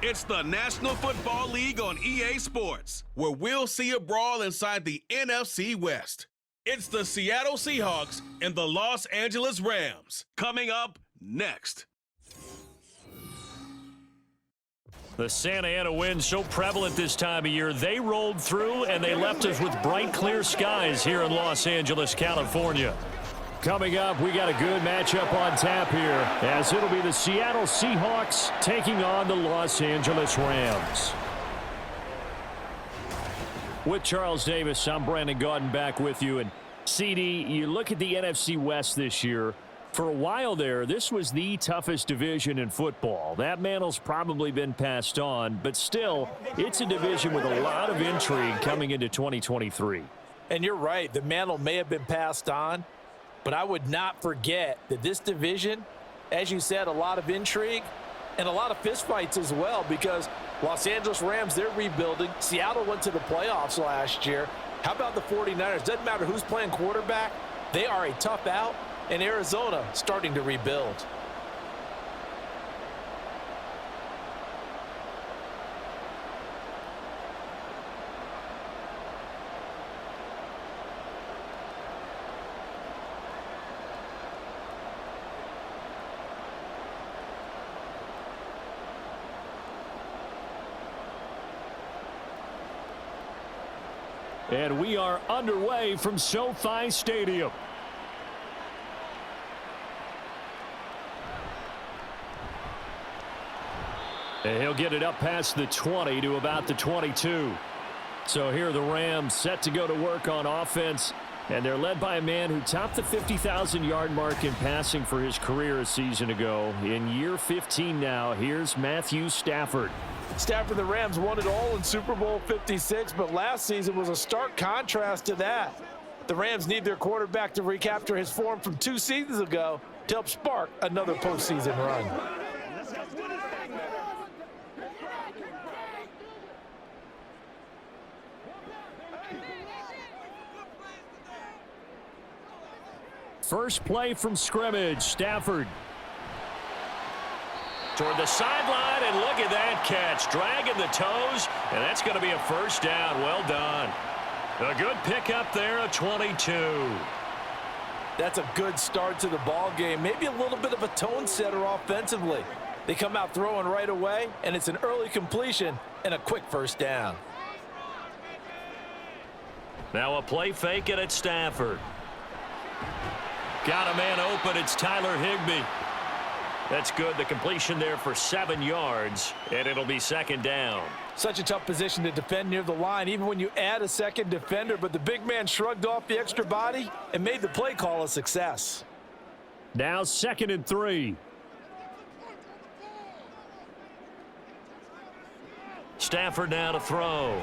It's the National Football League on EA Sports, where we'll see a brawl inside the NFC West. It's the Seattle Seahawks and the Los Angeles Rams. Coming up next. The Santa Ana wind so prevalent this time of year, they rolled through and they left us with bright, clear skies here in Los Angeles, California. Coming up, we got a good matchup on tap here, as it'll be the Seattle Seahawks taking on the Los Angeles Rams. With Charles Davis, I'm Brandon Gaudin back with you. And CD, you look at the NFC West this year. For a while there, this was the toughest division in football. That mantle's probably been passed on, but still, it's a division with a lot of intrigue coming into 2023. And you're right, the mantle may have been passed on, but I would not forget that this division, as you said, a lot of intrigue and a lot of fistfights as well, because Los Angeles Rams, they're rebuilding. Seattle went to the playoffs last year. How about the 49ers? Doesn't matter who's playing quarterback. They are a tough out. And Arizona starting to rebuild. And we are underway from SoFi Stadium. And he'll get it up past the 20 to about the 22. So here are the Rams set to go to work on offense. And they're led by a man who topped the 50,000-yard mark in passing for his career a season ago. In year 15 now, here's Matthew Stafford. Stafford, the Rams won it all in Super Bowl 56, but last season was a stark contrast to that. The Rams need their quarterback to recapture his form from 2 seasons ago to help spark another postseason run. First play from scrimmage, Stafford. Toward the sideline, and look at that catch. Dragging the toes, and that's going to be a first down. Well done. A good pickup there, a 22. That's a good start to the ball game. Maybe a little bit of a tone setter offensively. They come out throwing right away, and it's an early completion and a quick first down. Now a play fake, and it's Stafford. Got a man open. It's Tyler Higbee. That's good. The completion there for 7 yards, and it'll be second down. Such a tough position to defend near the line, even when you add a second defender, but the big man shrugged off the extra body and made the play call a success. Now 2nd and 3. Stafford now to throw.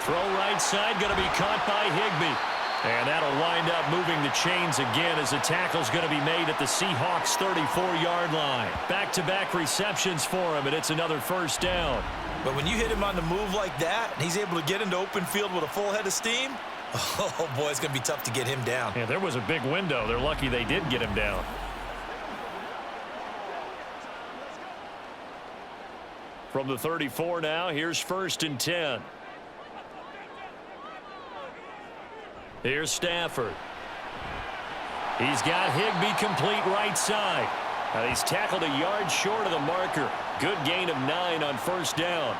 Throw right side, going to be caught by Higbee. And that'll wind up moving the chains again as the tackle's going to be made at the Seahawks' 34-yard line. Back-to-back receptions for him, and it's another first down. But when you hit him on the move like that, and he's able to get into open field with a full head of steam, oh, boy, it's going to be tough to get him down. Yeah, there was a big window. They're lucky they did get him down. From the 34 now, here's 1st and 10. Here's Stafford. He's got Higbee complete right side. Now he's tackled a yard short of the marker. Good gain of 9 on first down.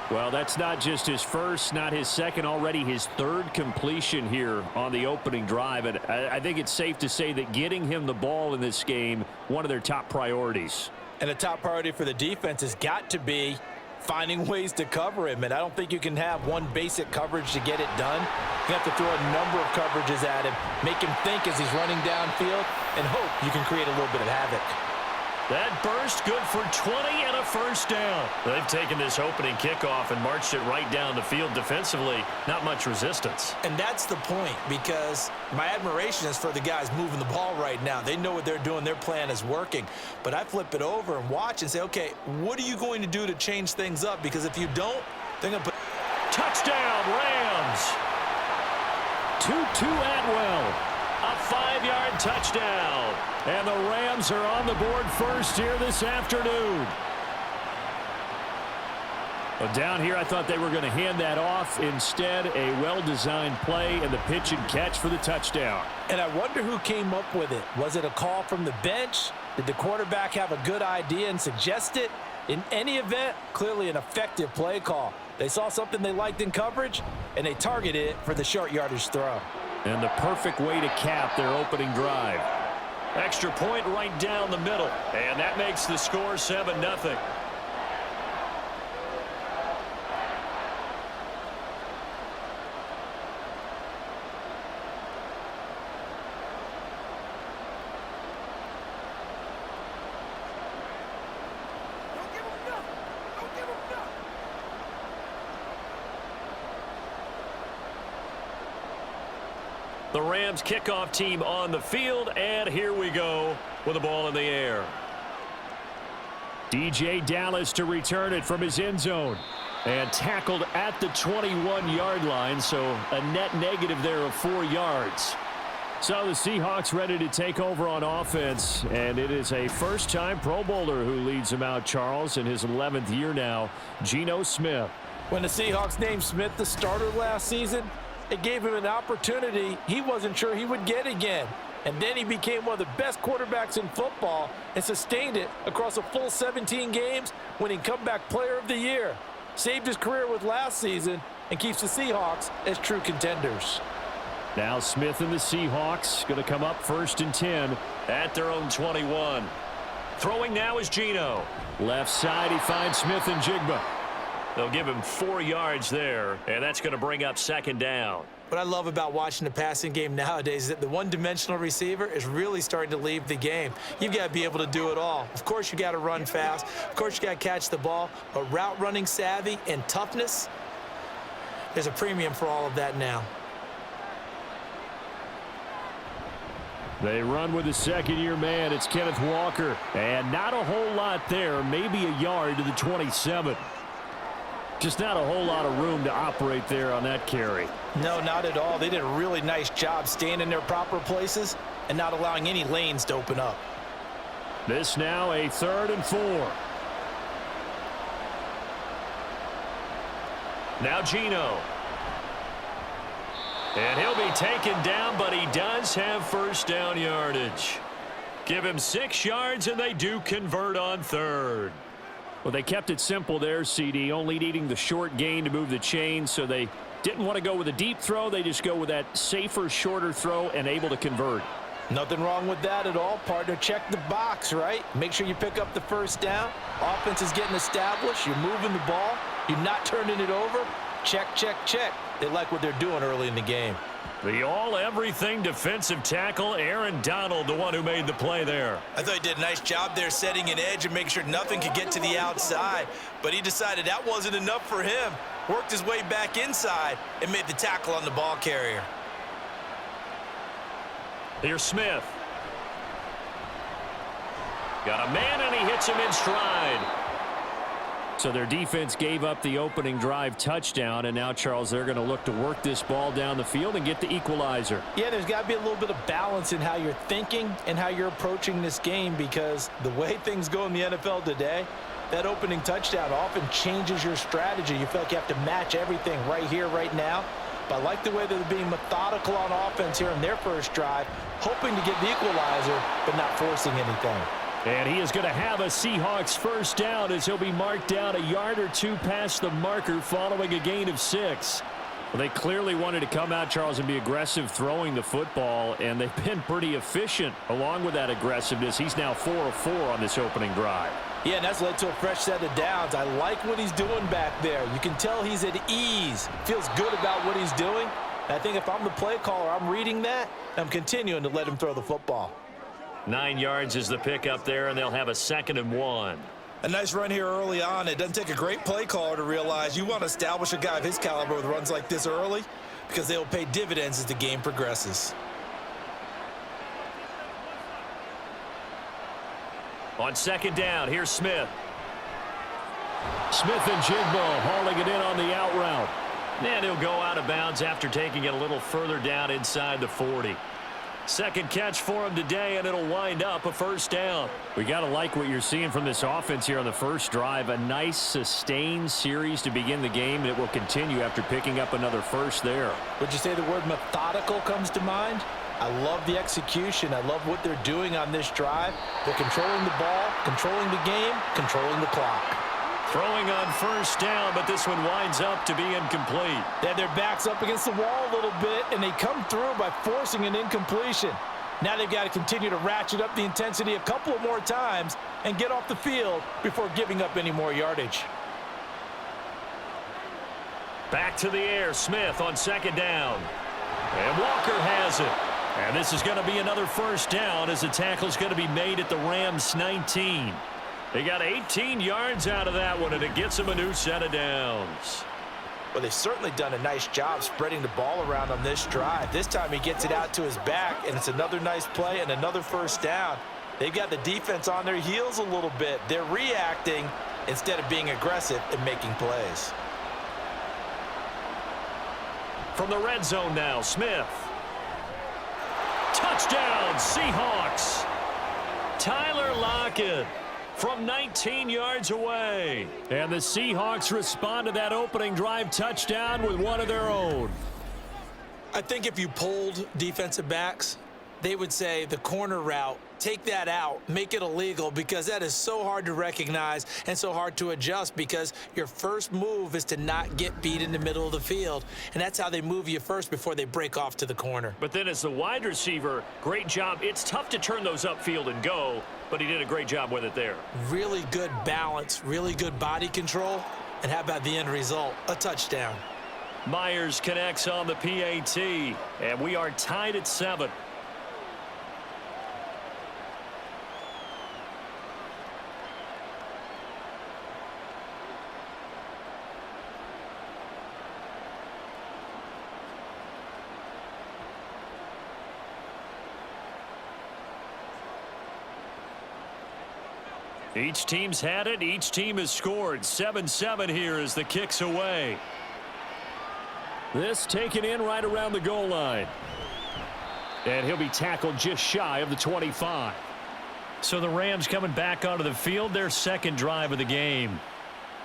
Well, that's not just his first, not his second, already his 3rd completion here on the opening drive. And I think it's safe to say that getting him the ball in this game, one of their top priorities. And a top priority for the defense has got to be finding ways to cover him. And I don't think you can have one basic coverage to get it done. You have to throw a number of coverages at him, make him think as he's running downfield, and hope you can create a little bit of havoc. That burst good for 20 and a first down. They've taken this opening kickoff and marched it right down the field defensively. Not much resistance. And that's the point, because my admiration is for the guys moving the ball right now. They know what they're doing. Their plan is working. But I flip it over and watch and say, okay, what are you going to do to change things up? Because if you don't, they're going to put... Touchdown, Rams! Tutu Atwell. A 5-yard touchdown. And the Rams are on the board first here this afternoon. Well, down here, I thought they were going to hand that off. Instead, a well-designed play and the pitch and catch for the touchdown. And I wonder who came up with it. Was it a call from the bench? Did the quarterback have a good idea and suggest it? In any event, clearly an effective play call. They saw something they liked in coverage, and they targeted it for the short yardage throw. And the perfect way to cap their opening drive. Extra point right down the middle. And that makes the score 7-0. The Rams kickoff team on the field, and here we go with the ball in the air. DJ Dallas to return it from his end zone. And tackled at the 21-yard line, so a net negative there of 4 yards. So the Seahawks ready to take over on offense, and it is a first-time Pro Bowler who leads them out, Charles, in his 11th year now, Geno Smith. When the Seahawks named Smith the starter last season, it gave him an opportunity he wasn't sure he would get again. And then he became one of the best quarterbacks in football and sustained it across a full 17 games, winning Comeback Player of the Year. Saved his career with last season and keeps the Seahawks as true contenders. Now Smith and the Seahawks going to come up 1st and 10 at their own 21. Throwing now is Geno. Left side, he finds Smith and Jigba. They'll give him 4 yards there, and that's going to bring up 2nd down. What I love about watching the passing game nowadays is that the one-dimensional receiver is really starting to leave the game. You've got to be able to do it all. Of course, you got to run fast. Of course, you got to catch the ball. But route running savvy and toughness, there's a premium for all of that now. They run with the second-year man. It's Kenneth Walker. And not a whole lot there, maybe a yard to the 27. Just not a whole lot of room to operate there on that carry. No, not at all. They did a really nice job staying in their proper places and not allowing any lanes to open up. This now a 3rd and 4. Now Geno. And he'll be taken down, but he does have first down yardage. Give him 6 yards, and they do convert on 3rd. Well, they kept it simple there, CD, only needing the short gain to move the chain, so they didn't want to go with a deep throw. They just go with that safer, shorter throw and able to convert. Nothing wrong with that at all, partner. Check the box, right? Make sure you pick up the first down. Offense is getting established. You're moving the ball. You're not turning it over. Check, check, check. They like what they're doing early in the game. The all-everything defensive tackle, Aaron Donald, the one who made the play there. I thought he did a nice job there setting an edge and making sure nothing could get to the outside. But he decided that wasn't enough for him. Worked his way back inside and made the tackle on the ball carrier. Here's Smith. Got a man, and he hits him in stride. So their defense gave up the opening drive touchdown, and now, Charles, they're going to look to work this ball down the field and get the equalizer. Yeah, there's got to be a little bit of balance in how you're thinking and how you're approaching this game, because the way things go in the NFL today, that opening touchdown often changes your strategy. You feel like you have to match everything right here, right now. But I like the way they're being methodical on offense here in their first drive, hoping to get the equalizer, but not forcing anything. And he is going to have a Seahawks first down as he'll be marked down a yard or 2 past the marker following a gain of 6. Well, they clearly wanted to come out, Charles, and be aggressive throwing the football, and they've been pretty efficient along with that aggressiveness. He's now 4 of 4 on this opening drive. Yeah, and that's led to a fresh set of downs. I like what he's doing back there. You can tell he's at ease. Feels good about what he's doing. And I think if I'm the play caller, I'm reading that, I'm continuing to let him throw the football. 9 yards is the pickup there, and they'll have a 2nd and 1. A nice run here early on. It doesn't take a great play caller to realize you want to establish a guy of his caliber with runs like this early, because they will pay dividends as the game progresses. On 2nd down, here's Smith. Smith and Jigba hauling it in on the out route. And he'll go out of bounds after taking it a little further down inside the 40. Second catch for him today, and it'll wind up a first down. We got to like what you're seeing from this offense here on the first drive. A nice, sustained series to begin the game, and it will continue after picking up another first there. Would you say the word methodical comes to mind? I love the execution. I love what they're doing on this drive. They're controlling the ball, controlling the game, controlling the clock. Throwing on first down, but this one winds up to be incomplete. They have their backs up against the wall a little bit, and they come through by forcing an incompletion. Now they've got to continue to ratchet up the intensity a couple of more times and get off the field before giving up any more yardage. Back to the air, Smith on second down. And Walker has it. And this is going to be another first down as the tackle is going to be made at the Rams' 19. They got 18 yards out of that one, and it gets them a new set of downs. Well, they've certainly done a nice job spreading the ball around on this drive. This time he gets it out to his back, and it's another nice play and another first down. They've got the defense on their heels a little bit. They're reacting instead of being aggressive and making plays. From the red zone now, Smith. Touchdown, Seahawks. Tyler Lockett from 19 yards away. And the Seahawks respond to that opening drive touchdown with one of their own. I think if you polled defensive backs, they would say the corner route, take that out, make it illegal, because that is so hard to recognize and so hard to adjust, because your first move is to not get beat in the middle of the field, and that's how they move you first before they break off to the corner. But then as the wide receiver, great job. It's tough to turn those upfield and go, but he did a great job with it there. Really good balance, really good body control, and how about the end result? A touchdown. Myers connects on the PAT, and we are tied at 7. Each team's had it. Each team has scored. 7-7 here as the kick's away. This taken in right around the goal line. And he'll be tackled just shy of the 25. So the Rams coming back onto the field, their second drive of the game.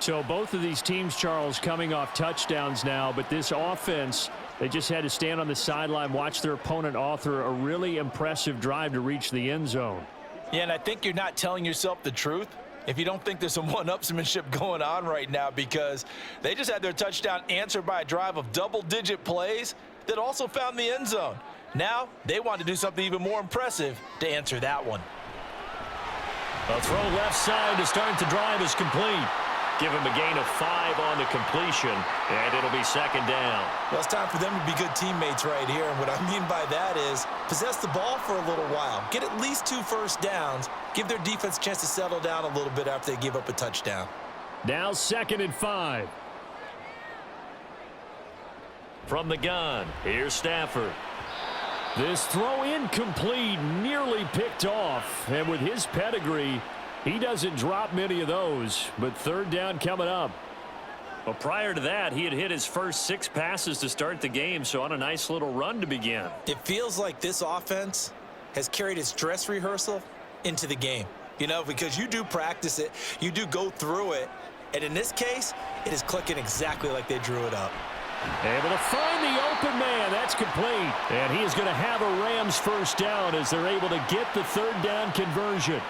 So both of these teams, Charles, coming off touchdowns now, but this offense, they just had to stand on the sideline, watch their opponent author a really impressive drive to reach the end zone. Yeah, and I think you're not telling yourself the truth if you don't think there's some one-upsmanship going on right now, because they just had their touchdown answered by a drive of double-digit plays that also found the end zone. Now they want to do something even more impressive to answer that one. A throw left side to start the drive is complete. Give him a gain of 5 on the completion, and it'll be second down. Well, it's time for them to be good teammates right here, and what I mean by that is possess the ball for a little while, get at least 2 first downs, give their defense a chance to settle down a little bit after they give up a touchdown. Now 2nd and 5. From the gun, here's Stafford. This throw incomplete, nearly picked off, and with his pedigree, he doesn't drop many of those, but third down coming up. Well, prior to that, he had hit his first 6 passes to start the game, so on a nice little run to begin. It feels like this offense has carried its dress rehearsal into the game, you know, because you do practice it, you do go through it, and in this case, it is clicking exactly like they drew it up. Able to find the open man. That's complete. And he is going to have a Rams first down as they're able to get the third down conversion.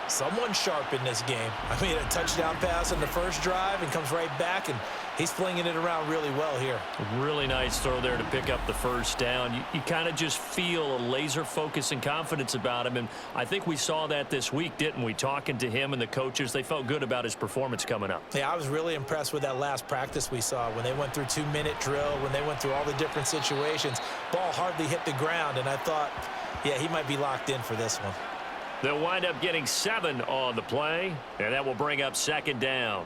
Someone sharp in this game. I mean, a touchdown pass on the first drive and comes right back, and he's flinging it around really well here. Really nice throw there to pick up the first down. You kind of just feel a laser focus and confidence about him, and I think we saw that this week, didn't we? Talking to him and the coaches, they felt good about his performance coming up. Yeah, I was really impressed with that last practice we saw when they went through 2-minute drill, when they went through all the different situations. Ball hardly hit the ground, and I thought, yeah, he might be locked in for this one. They'll wind up getting 7 on the play, and that will bring up second down.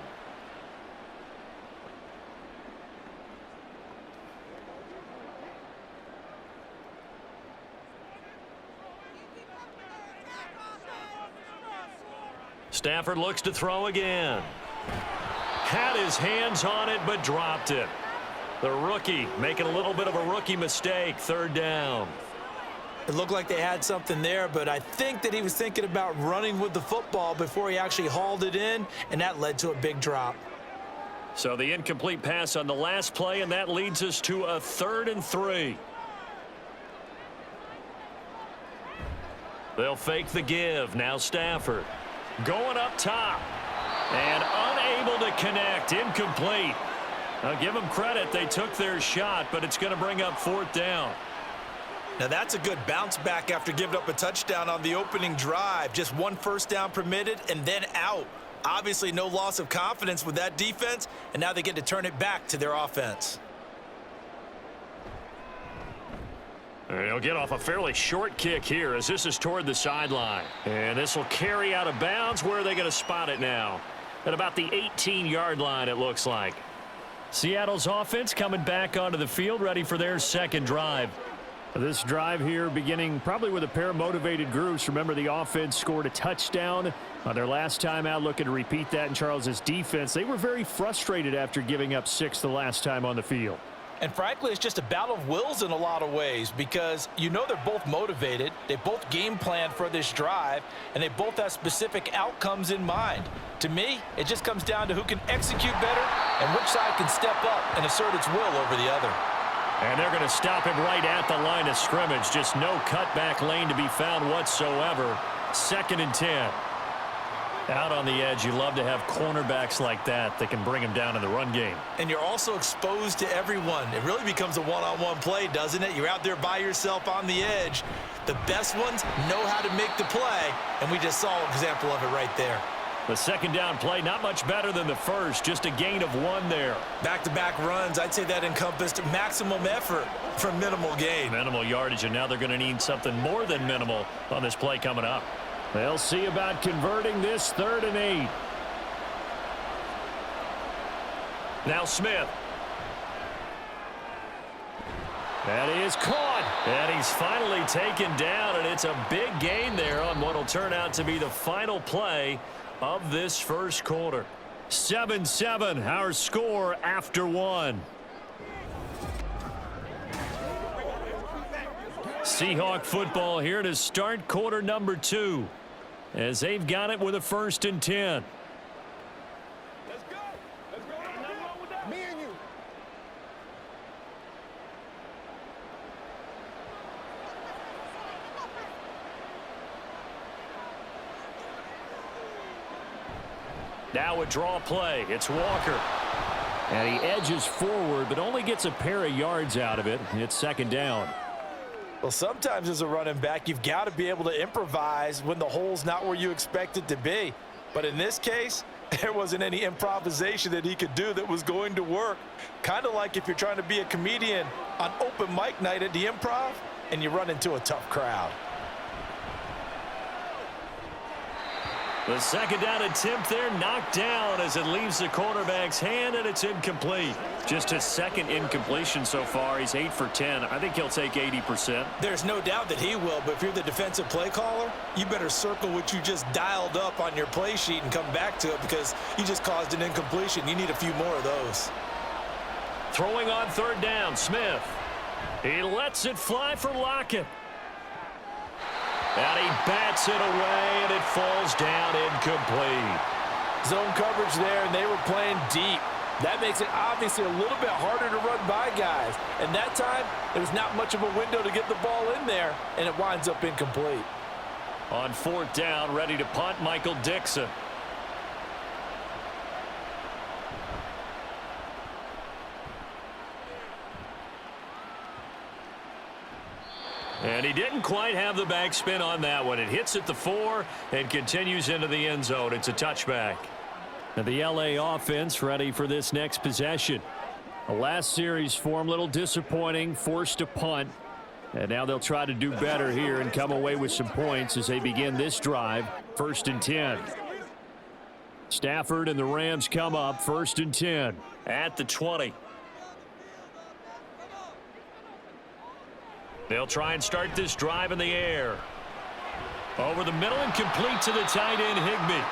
Stafford looks to throw again. Had his hands on it, but dropped it. The rookie making a little bit of a rookie mistake, third down. It looked like they had something there, but I think that he was thinking about running with the football before he actually hauled it in, and that led to a big drop. So the incomplete pass on the last play, and that leads us to a 3rd and 3. They'll fake the give. Now Stafford going up top and unable to connect. Incomplete. I'll give them credit. They took their shot, but it's going to bring up 4th down. Now that's a good bounce back after giving up a touchdown on the opening drive. Just 1 first down permitted and then out. Obviously no loss of confidence with that defense, and now they get to turn it back to their offense. He'll get off a fairly short kick here as this is toward the sideline. And this will carry out of bounds. Where are they going to spot it now? At about the 18-yard line, it looks like. Seattle's offense coming back onto the field, ready for their second drive. This drive here beginning probably with a pair of motivated groups. Remember, the offense scored a touchdown on their last time out, looking to repeat that in Charles's defense. They were very frustrated after giving up 6 the last time on the field. And frankly, it's just a battle of wills in a lot of ways because you know they're both motivated. They both game planned for this drive, and they both have specific outcomes in mind. To me, it just comes down to who can execute better and which side can step up and assert its will over the other. And they're going to stop him right at the line of scrimmage. Just no cutback lane to be found whatsoever. 2nd and 10. Out on the edge, you love to have cornerbacks like that that can bring him down in the run game. And you're also exposed to everyone. It really becomes a one-on-one play, doesn't it? You're out there by yourself on the edge. The best ones know how to make the play, and we just saw an example of it right there. The 2nd down play, not much better than the first, just a gain of 1 there. Back-to-back runs, I'd say that encompassed maximum effort for minimal gain. Minimal yardage, and now they're going to need something more than minimal on this play coming up. They'll see about converting this 3rd and 8. Now Smith. That is caught. And he's finally taken down, and it's a big gain there on what will turn out to be the final play of this first quarter. 7-7, our score after 1. Seahawk football here to start quarter number 2 as they've got it with a 1st and 10. Let's go. Let's go. Nothing wrong with that. Me and you. Now a draw play. It's Walker. And he edges forward, but only gets a pair of yards out of it. It's 2nd down. Well, sometimes as a running back, you've got to be able to improvise when the hole's not where you expect it to be. But in this case, there wasn't any improvisation that he could do that was going to work. Kind of like if you're trying to be a comedian on open mic night at the Improv and you run into a tough crowd. The 2nd down attempt there knocked down as it leaves the quarterback's hand, and it's incomplete. Just his 2nd incompletion so far. He's 8 for 10. I think he'll take 80%. There's no doubt that he will, but if you're the defensive play caller, you better circle what you just dialed up on your play sheet and come back to it because you just caused an incompletion. You need a few more of those. Throwing on 3rd down, Smith. He lets it fly for Lockett. And he bats it away, and it falls down incomplete. Zone coverage there, and they were playing deep. That makes it obviously a little bit harder to run by guys. And that time, there's not much of a window to get the ball in there, and it winds up incomplete. On 4th down, ready to punt, Michael Dixon. And he didn't quite have the backspin on that one. It hits at the 4 and continues into the end zone. It's a touchback. And the LA offense ready for this next possession. The last series form, a little disappointing, forced to punt. And now they'll try to do better here and come away with some points as they begin this drive. 1st and 10. Stafford and the Rams come up 1st and 10 at the 20. They'll try and start this drive in the air. Over the middle and complete to the tight end, Higbee.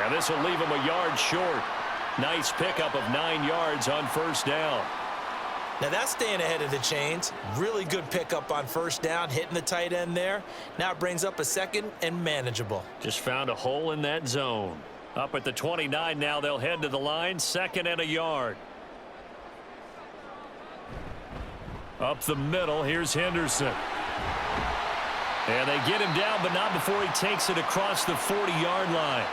And this will leave him a yard short. Nice pickup of 9 yards on 1st down. Now that's staying ahead of the chains. Really good pickup on first down, hitting the tight end there. Now it brings up a second and manageable. Just found a hole in that zone. Up at the 29 now, they'll head to the line, 2nd and a yard. Up the middle, here's Henderson. And they get him down, but not before he takes it across the 40-yard line.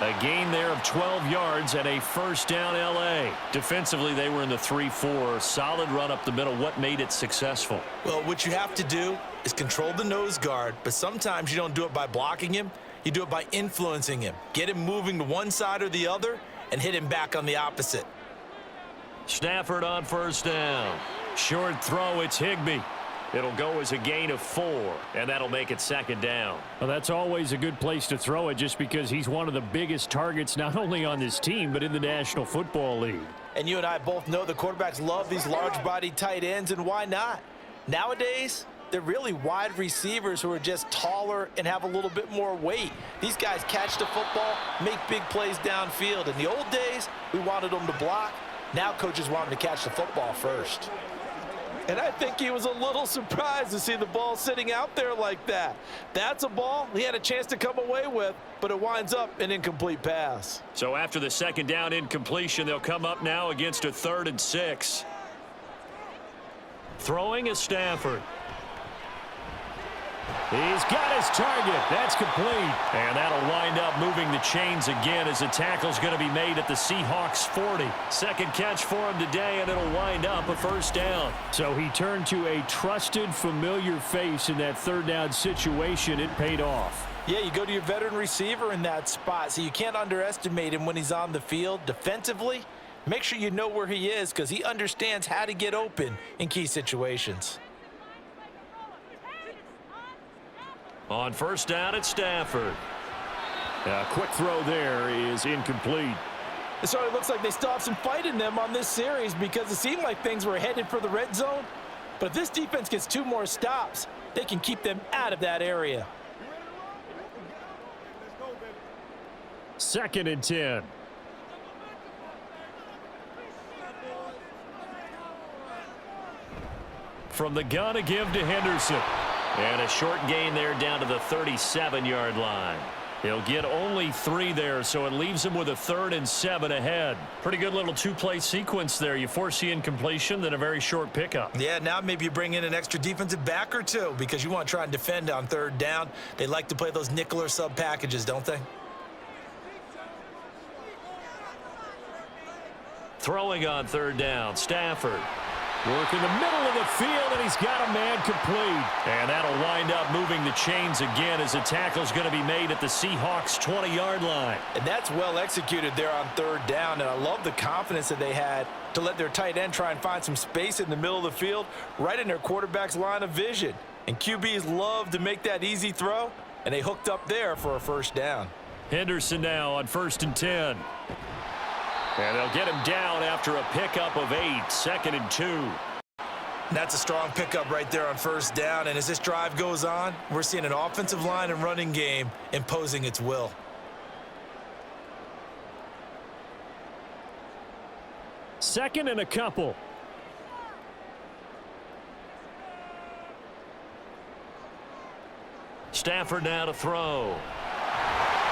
A gain there of 12 yards and a first down L.A. Defensively, they were in the 3-4. Solid run up the middle. What made it successful? Well, what you have to do is control the nose guard, but sometimes you don't do it by blocking him. You do it by influencing him. Get him moving to one side or the other and hit him back on the opposite. Stafford on first down. Short throw, it's Higbee. It'll go as a gain of 4, and that'll make it 2nd down. Well, that's always a good place to throw it just because he's one of the biggest targets not only on this team but in the National Football League. And you and I both know the quarterbacks love these large-bodied tight ends, and why not? Nowadays, they're really wide receivers who are just taller and have a little bit more weight. These guys catch the football, make big plays downfield. In the old days, we wanted them to block. Now coaches want them to catch the football first. And I think he was a little surprised to see the ball sitting out there like that. That's a ball he had a chance to come away with, but it winds up an incomplete pass. So after the 2nd down incompletion, they'll come up now against a 3rd and 6. Throwing is Stafford. He's got his target. That's complete. And that'll wind up moving the chains again as the tackle's going to be made at the Seahawks 40. 2nd catch for him today, and it'll wind up a first down. So he turned to a trusted, familiar face in that 3rd down situation. It paid off. Yeah, you go to your veteran receiver in that spot, so you can't underestimate him when he's on the field. Defensively, make sure you know where he is because he understands how to get open in key situations. On first down, it's Stafford. A quick throw there is incomplete. It certainly looks like they still have some fight in them on this series because it seemed like things were headed for the red zone. But if this defense gets 2 more stops, they can keep them out of that area. 2nd and 10. From the gun, a give to Henderson. And a short gain there down to the 37-yard line. He'll get only 3 there, so it leaves him with a 3rd and 7 ahead. Pretty good little 2-play sequence there. You force the incompletion, then a very short pickup. Yeah, now maybe you bring in an extra defensive back or 2 because you want to try and defend on 3rd down. They like to play those nickel or sub packages, don't they? Throwing on 3rd down, Stafford. Work in the middle of the field, and he's got a man complete. And that'll wind up moving the chains again as the tackle's going to be made at the Seahawks 20-yard line. And that's well executed there on 3rd down, and I love the confidence that they had to let their tight end try and find some space in the middle of the field, right in their quarterback's line of vision. And QBs love to make that easy throw, and they hooked up there for a first down. Henderson now on 1st and 10. And they'll get him down after a pickup of 8, 2nd and 2. That's a strong pickup right there on 1st down, and as this drive goes on, we're seeing an offensive line and running game imposing its will. Second and a couple. Stafford now to throw.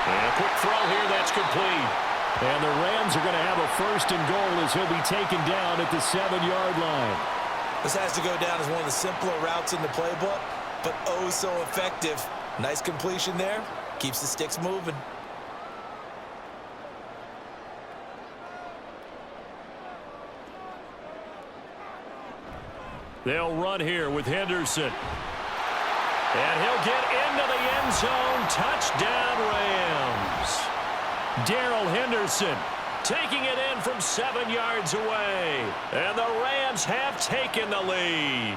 And a quick throw here, that's complete. And the Rams are going to have a 1st and goal as he'll be taken down at the 7-yard line. This has to go down as one of the simpler routes in the playbook, but oh so effective. Nice completion there. Keeps the sticks moving. They'll run here with Henderson. And he'll get into the end zone. Touchdown, Rams. Darrell Henderson taking it in from 7 yards away. And the Rams have taken the lead.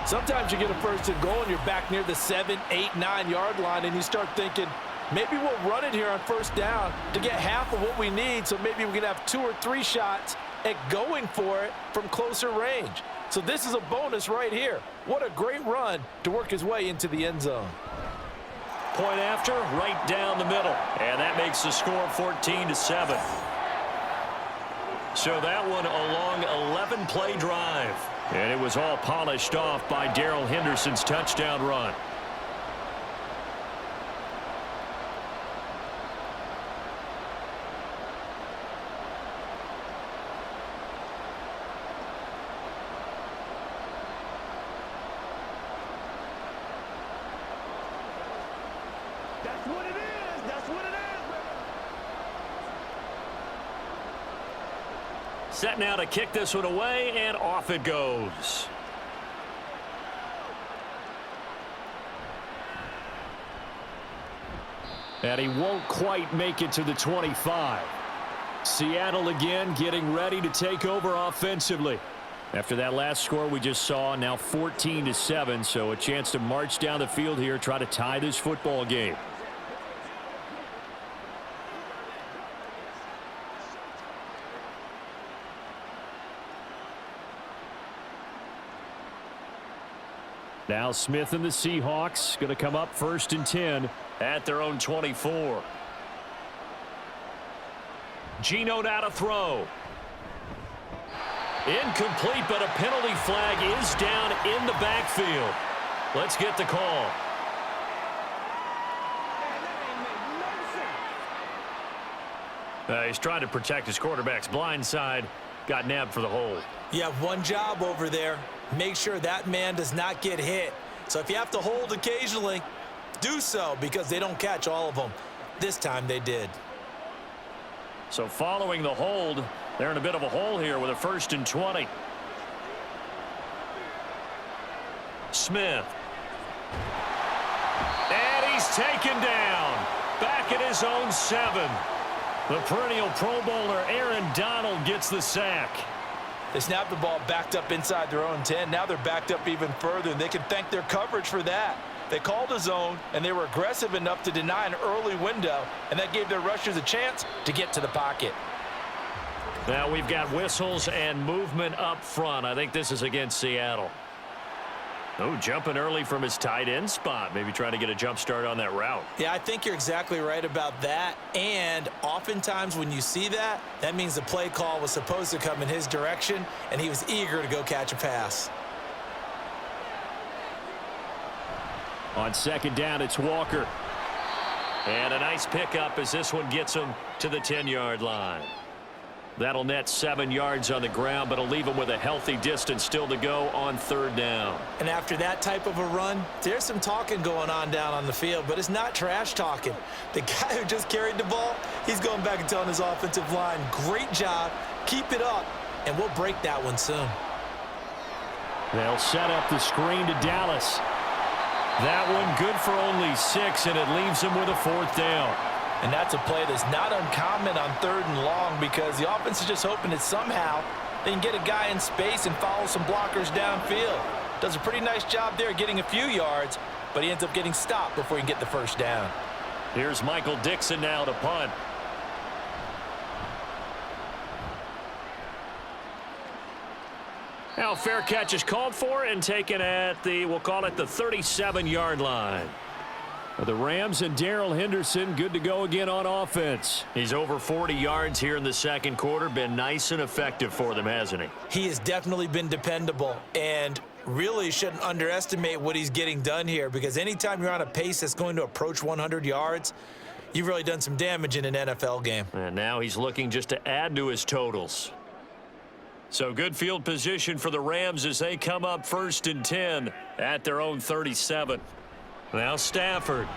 Sometimes you get a 1st and goal and you're back near the 7, 8, 9-yard line and you start thinking, maybe we'll run it here on 1st down to get half of what we need, so maybe we can have 2 or 3 shots at going for it from closer range. So this is a bonus right here. What a great run to work his way into the end zone. Point after, right down the middle. And that makes the score 14-7. So that one a long 11-play drive. And it was all polished off by Darrell Henderson's touchdown run. That's what it is. That's what it is, man. Set now to kick this one away, and off it goes. And he won't quite make it to the 25. Seattle again getting ready to take over offensively. After that last score we just saw, now 14-7, so a chance to march down the field here, try to tie this football game. Now Smith and the Seahawks going to come up 1st and 10 at their own 24. Geno now to throw. Incomplete, but a penalty flag is down in the backfield. Let's get the call. He's trying to protect his quarterback's blind side. Got nabbed for the hold. You have one job over there. Make sure that man does not get hit. So if you have to hold occasionally, do so, because they don't catch all of them. This time they did. So following the hold, they're in a bit of a hole here with a 1st and 20. Smith. And he's taken down. Back at his own 7. The perennial Pro Bowler Aaron Donald gets the sack. They snapped the ball backed up inside their own 10. Now they're backed up even further, and they can thank their coverage for that. They called a zone, and they were aggressive enough to deny an early window, and that gave their rushers a chance to get to the pocket. Now we've got whistles and movement up front. I think this is against Seattle. Oh, jumping early from his tight end spot. Maybe trying to get a jump start on that route. Yeah, I think you're exactly right about that. And oftentimes when you see that, that means the play call was supposed to come in his direction, and he was eager to go catch a pass. On 2nd down, it's Walker. And a nice pickup as this one gets him to the 10-yard line. That'll net 7 yards on the ground, but it'll leave him with a healthy distance still to go on 3rd down. And after that type of a run, there's some talking going on down on the field, but it's not trash talking. The guy who just carried the ball, he's going back and telling his offensive line, great job, keep it up, and we'll break that one soon. They'll set up the screen to Dallas. That one good for only 6, and it leaves him with a 4th down. And that's a play that's not uncommon on 3rd and long, because the offense is just hoping that somehow they can get a guy in space and follow some blockers downfield. Does a pretty nice job there getting a few yards, but he ends up getting stopped before he can get the 1st down. Here's Michael Dixon now to punt. Now fair catch is called for and taken at the, we'll call it the 37-yard line. The Rams and Darrell Henderson good to go again on offense. He's over 40 yards here in the 2nd quarter. Been nice and effective for them, hasn't he? He has definitely been dependable, and really shouldn't underestimate what he's getting done here, because anytime you're on a pace that's going to approach 100 yards, you've really done some damage in an NFL game. And now he's looking just to add to his totals. So good field position for the Rams as they come up 1st and 10 at their own 37. Now Stafford.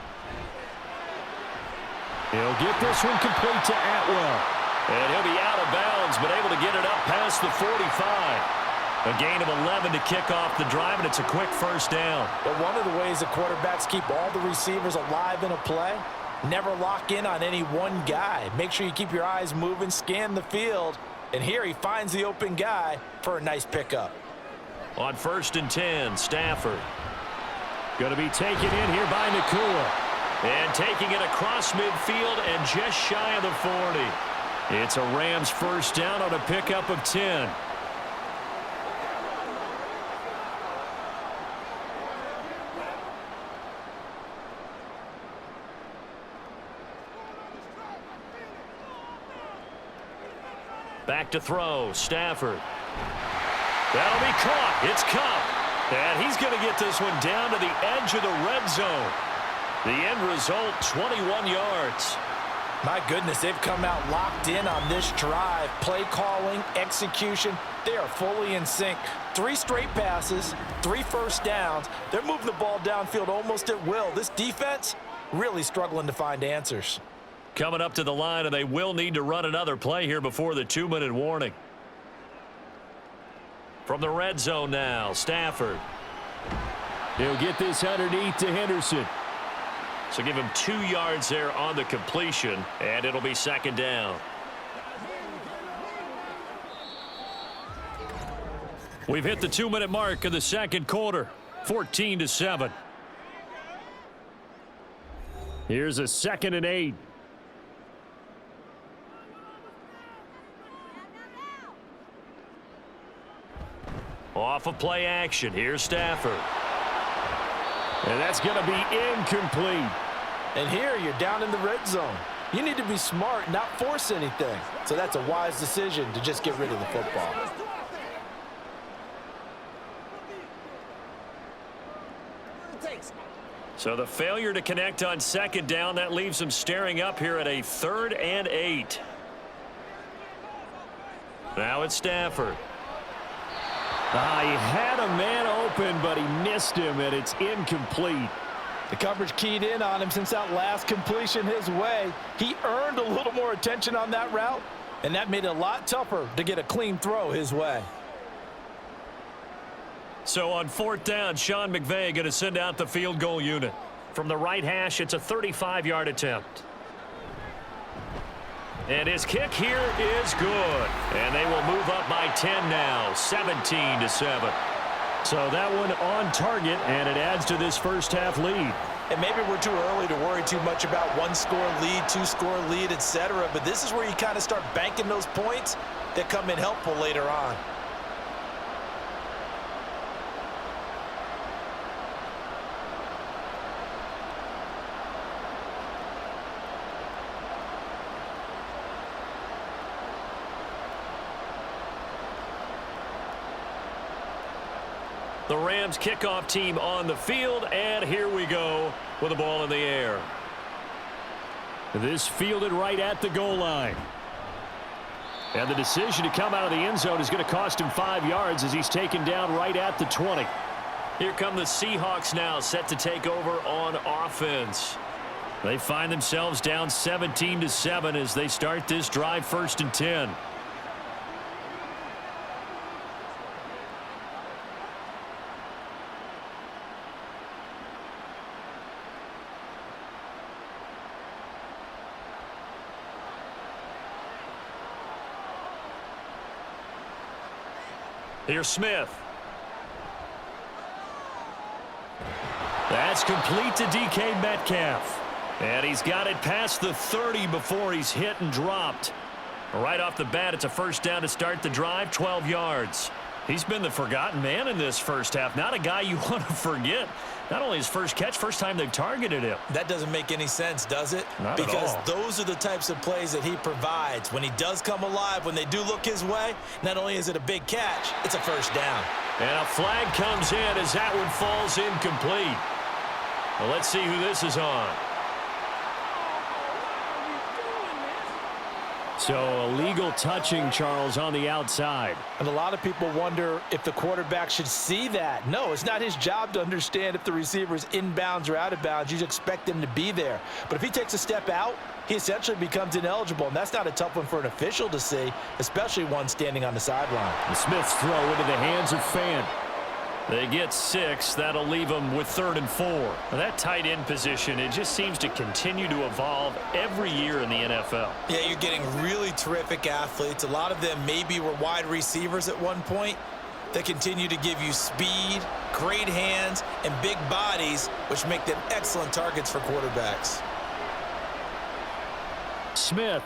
He'll get this one complete to Atwell. And he'll be out of bounds, but able to get it up past the 45. A gain of 11 to kick off the drive, and it's a quick 1st down. But one of the ways the quarterbacks keep all the receivers alive in a play, never lock in on any one guy. Make sure you keep your eyes moving, scan the field, and here he finds the open guy for a nice pickup. On 1st and 10, Stafford. Going to be taken in here by Nakua. And taking it across midfield and just shy of the 40. It's a Rams 1st down on a pickup of 10. Back to throw. Stafford. That'll be caught. It's Cup. And he's going to get this one down to the edge of the red zone. The end result, 21 yards. My goodness, they've come out locked in on this drive. Play calling, execution, they are fully in sync. 3 straight passes, 3 first downs. They're moving the ball downfield almost at will. This defense really struggling to find answers. Coming up to the line, and they will need to run another play here before the 2-minute warning. From the red zone now, Stafford. He'll get this underneath to Henderson. So give him 2 yards there on the completion, and it'll be second down. We've hit the 2-minute mark of the second quarter, 14-7. Here's a 2nd and 8. Off of play action. Here's Stafford. And that's going to be incomplete. And here you're down in the red zone. You need to be smart, not force anything. So that's a wise decision to just get rid of the football. So the failure to connect on second down, that leaves them staring up here at a 3rd and 8. Now it's Stafford. He had a man open, but he missed him, and it's incomplete. The coverage keyed in on him since that last completion his way. He earned a little more attention on that route, and that made it a lot tougher to get a clean throw his way. So on 4th down, Sean McVay going to send out the field goal unit. From the right hash, it's a 35-yard attempt. And his kick here is good. And they will move up by 10 now, 17-7. So that one on target, and it adds to this first half lead. And maybe we're too early to worry too much about 1-score lead, 2-score lead, etc. But this is where you kind of start banking those points that come in helpful later on. The Rams kickoff team on the field, and here we go with the ball in the air. This fielded right at the goal line. And the decision to come out of the end zone is going to cost him 5 yards as he's taken down right at the 20. Here come the Seahawks now, set to take over on offense. They find themselves down 17-7 as they start this drive, 1st and 10. Here's Smith. That's complete to DK Metcalf. And he's got it past the 30 before he's hit and dropped. Right off the bat, it's a 1st down to start the drive, 12 yards. He's been the forgotten man in this first half. Not a guy you want to forget. Not only his first catch, first time they've targeted him. That doesn't make any sense, does it? Not because at all. Those are the types of plays that he provides. When he does come alive, when they do look his way, not only is it a big catch, it's a 1st down. And a flag comes in as that one falls incomplete. Well, let's see who this is on. So illegal touching, Charles, on the outside. And a lot of people wonder if the quarterback should see that. No, it's not his job to understand if the receiver is inbounds or out of bounds. You just expect him to be there. But if he takes a step out, he essentially becomes ineligible. And that's not a tough one for an official to see, especially one standing on the sideline. The Smith's throw into the hands of Fan. They get 6. That'll leave them with 3rd and 4. Now, that tight end position, it just seems to continue to evolve every year in the NFL. Yeah, you're getting really terrific athletes. A lot of them maybe were wide receivers at one point. They continue to give you speed, great hands, and big bodies, which make them excellent targets for quarterbacks. Smith.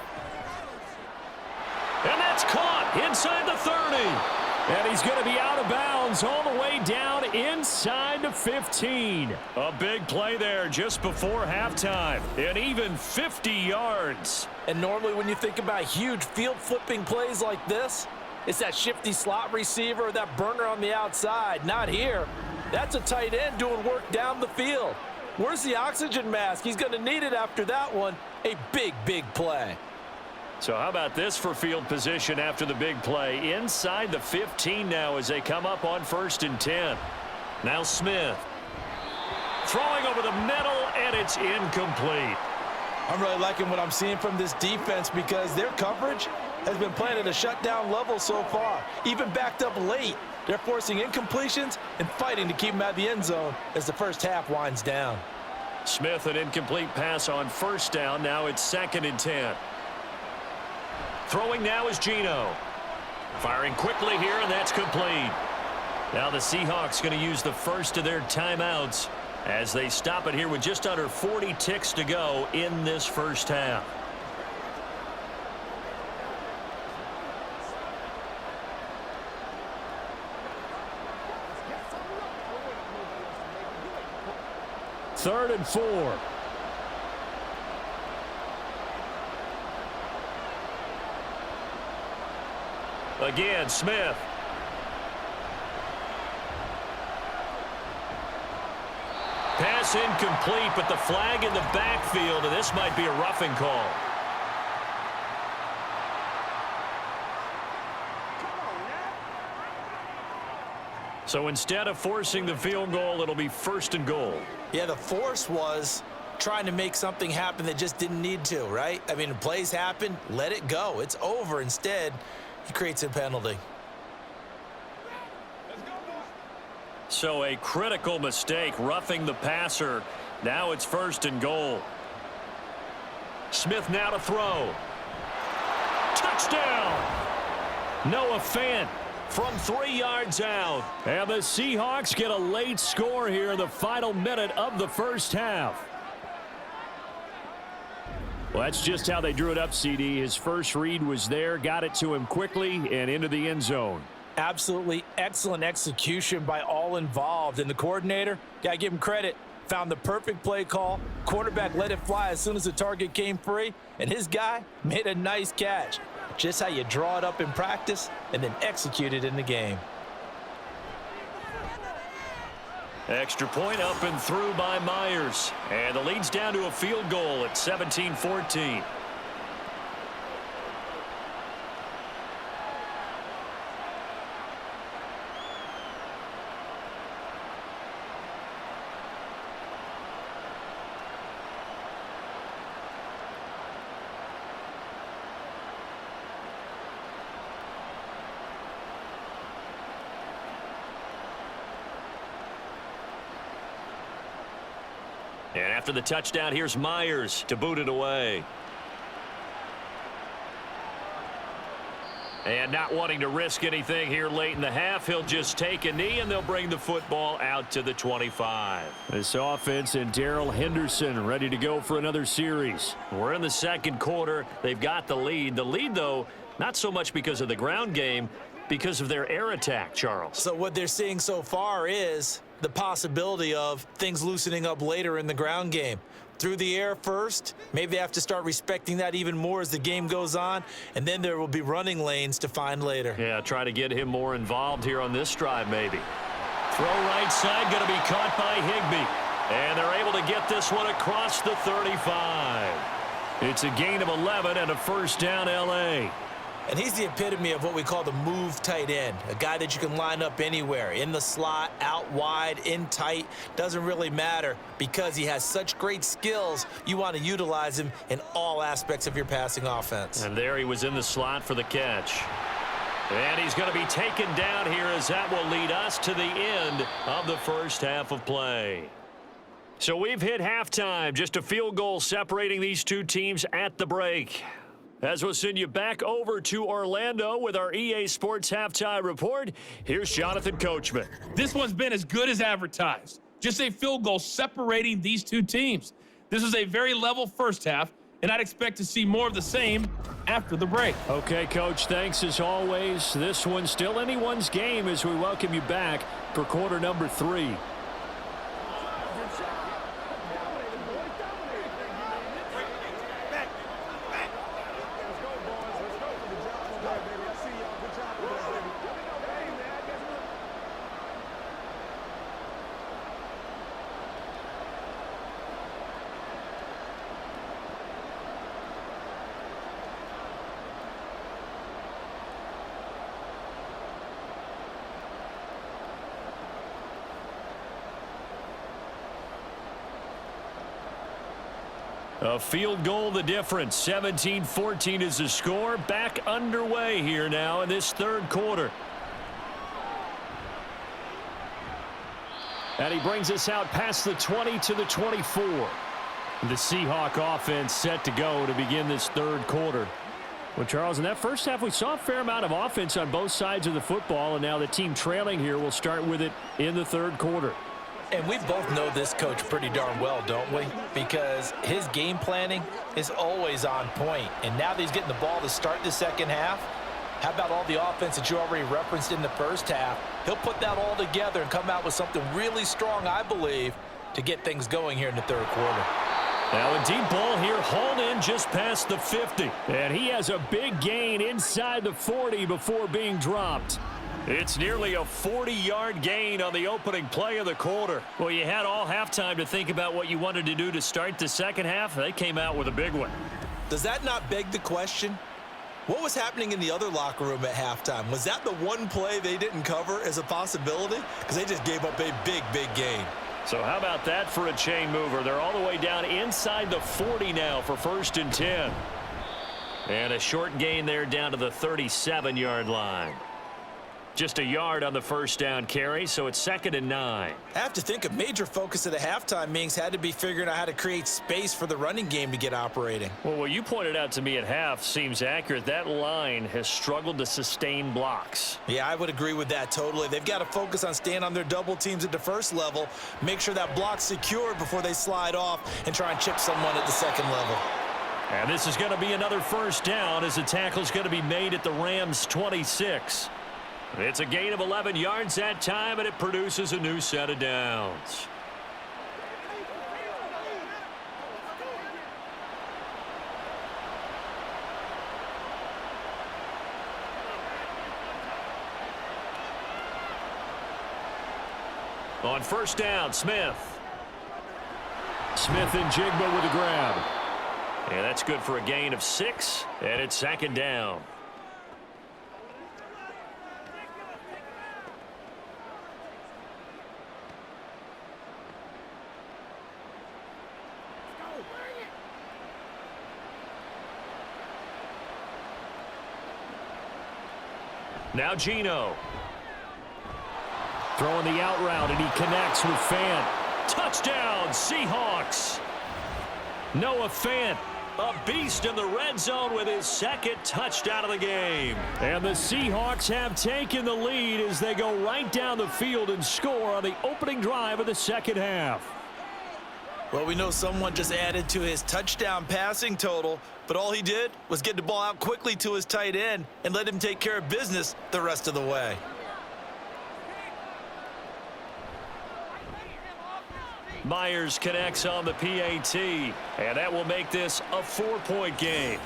And that's caught inside the 30. And he's going to be out of bounds all the way down inside the 15. A big play there just before halftime. And even 50 yards. And normally when you think about huge field-flipping plays like this, it's that shifty slot receiver or that burner on the outside. Not here. That's a tight end doing work down the field. Where's the oxygen mask? He's going to need it after that one. A big, big play. So how about this for field position after the big play? Inside the 15 now as they come up on 1st and 10. Now Smith. Throwing over the middle, and it's incomplete. I'm really liking what I'm seeing from this defense because their coverage has been playing at a shutdown level so far. Even backed up late, they're forcing incompletions and fighting to keep them out of the end zone as the first half winds down. Smith, an incomplete pass on 1st down. Now it's 2nd and 10. Throwing now is Geno. Firing quickly here, and that's complete. Now the Seahawks going to use the first of their timeouts as they stop it here with just under 40 ticks to go in this first half. Third and 4. Again, Smith. Pass incomplete, but the flag in the backfield, and this might be a roughing call. So instead of forcing the field goal, it'll be 1st and goal. Yeah, the force was trying to make something happen that just didn't need to, right? I mean, plays happen, let it go. It's over. Instead, he creates a penalty. So a critical mistake, roughing the passer. Now it's 1st and goal. Smith now to throw. Touchdown! Noah Fant from 3 yards out. And the Seahawks get a late score here in the final minute of the first half. Well, that's just how they drew it up, CD. His first read was there, got it to him quickly, and into the end zone. Absolutely excellent execution by all involved. And the coordinator, got to give him credit, found the perfect play call. Quarterback let it fly as soon as the target came free, and his guy made a nice catch. Just how you draw it up in practice and then execute it in the game. Extra point up and through by Myers. And the lead's down to a field goal at 17-14. And after the touchdown, here's Myers to boot it away. And not wanting to risk anything here late in the half, he'll just take a knee, and they'll bring the football out to the 25. This offense and Darrell Henderson ready to go for another series. We're in the second quarter. They've got the lead. The lead, though, not so much because of the ground game, because of their air attack, Charles. So what they're seeing so far is the possibility of things loosening up later in the ground game. Through the air first, maybe they have to start respecting that even more as the game goes on, and then there will be running lanes to find later. Yeah, try to get him more involved here on this drive maybe. Throw right side, going to be caught by Higbee. And they're able to get this one across the 35. It's a gain of 11 and a first down L.A. And he's the epitome of what we call the move tight end, a guy that you can line up anywhere, in the slot, out wide, in tight, doesn't really matter because he has such great skills. You want to utilize him in all aspects of your passing offense. And there he was in the slot for the catch. And he's going to be taken down here as that will lead us to the end of the first half of play. So we've hit halftime, just a field goal separating these two teams at the break. As we'll send you back over to Orlando with our EA Sports Halftime Report, here's Jonathan Coachman. This one's been as good as advertised. Just a field goal separating these two teams. This was a very level first half, and I'd expect to see more of the same after the break. Okay, Coach, thanks as always. This one's still anyone's game as we welcome you back for quarter number 3. A field goal the difference. 17-14 is the score. Back underway here now in this third quarter. And he brings us out past the 20 to the 24. The Seahawk offense set to go to begin this third quarter. Well, Charles, in that first half, we saw a fair amount of offense on both sides of the football, and now the team trailing here will start with it in the third quarter. And we both know this coach pretty darn well, don't we? Because his game planning is always on point. And now that he's getting the ball to start the second half, how about all the offense that you already referenced in the first half? He'll put that all together and come out with something really strong, I believe, to get things going here in the third quarter. Now a deep ball here, hauled in just past the 50. And he has a big gain inside the 40 before being dropped. It's nearly a 40-yard gain on the opening play of the quarter. Well, you had all halftime to think about what you wanted to do to start the second half. They came out with a big one. Does that not beg the question? What was happening in the other locker room at halftime? Was that the one play they didn't cover as a possibility? Because they just gave up a big, big gain. So how about that for a chain mover? They're all the way down inside the 40 now for 1st and 10. And a short gain there down to the 37-yard line. Just a yard on the first down carry, so it's 2nd and 9. I have to think a major focus at the halftime means had to be figuring out how to create space for the running game to get operating. Well, what you pointed out to me at half seems accurate. That line has struggled to sustain blocks. Yeah, I would agree with that totally. They've got to focus on staying on their double teams at the first level, make sure that block's secured before they slide off and try and chip someone at the second level. And this is going to be another first down as the tackle's going to be made at the Rams' 26. It's a gain of 11 yards that time, and it produces a new set of downs. On first down, Smith. Smith and Jigba with a grab. And that's good for a gain of 6, and it's 2nd down. Now Geno. Throwing the out route, and he connects with Fant. Touchdown, Seahawks. Noah Fant, a beast in the red zone with his 2nd touchdown of the game. And the Seahawks have taken the lead as they go right down the field and score on the opening drive of the second half. Well, we know someone just added to his touchdown passing total, but all he did was get the ball out quickly to his tight end and let him take care of business the rest of the way. Myers connects on the PAT, and that will make this a 4-point game.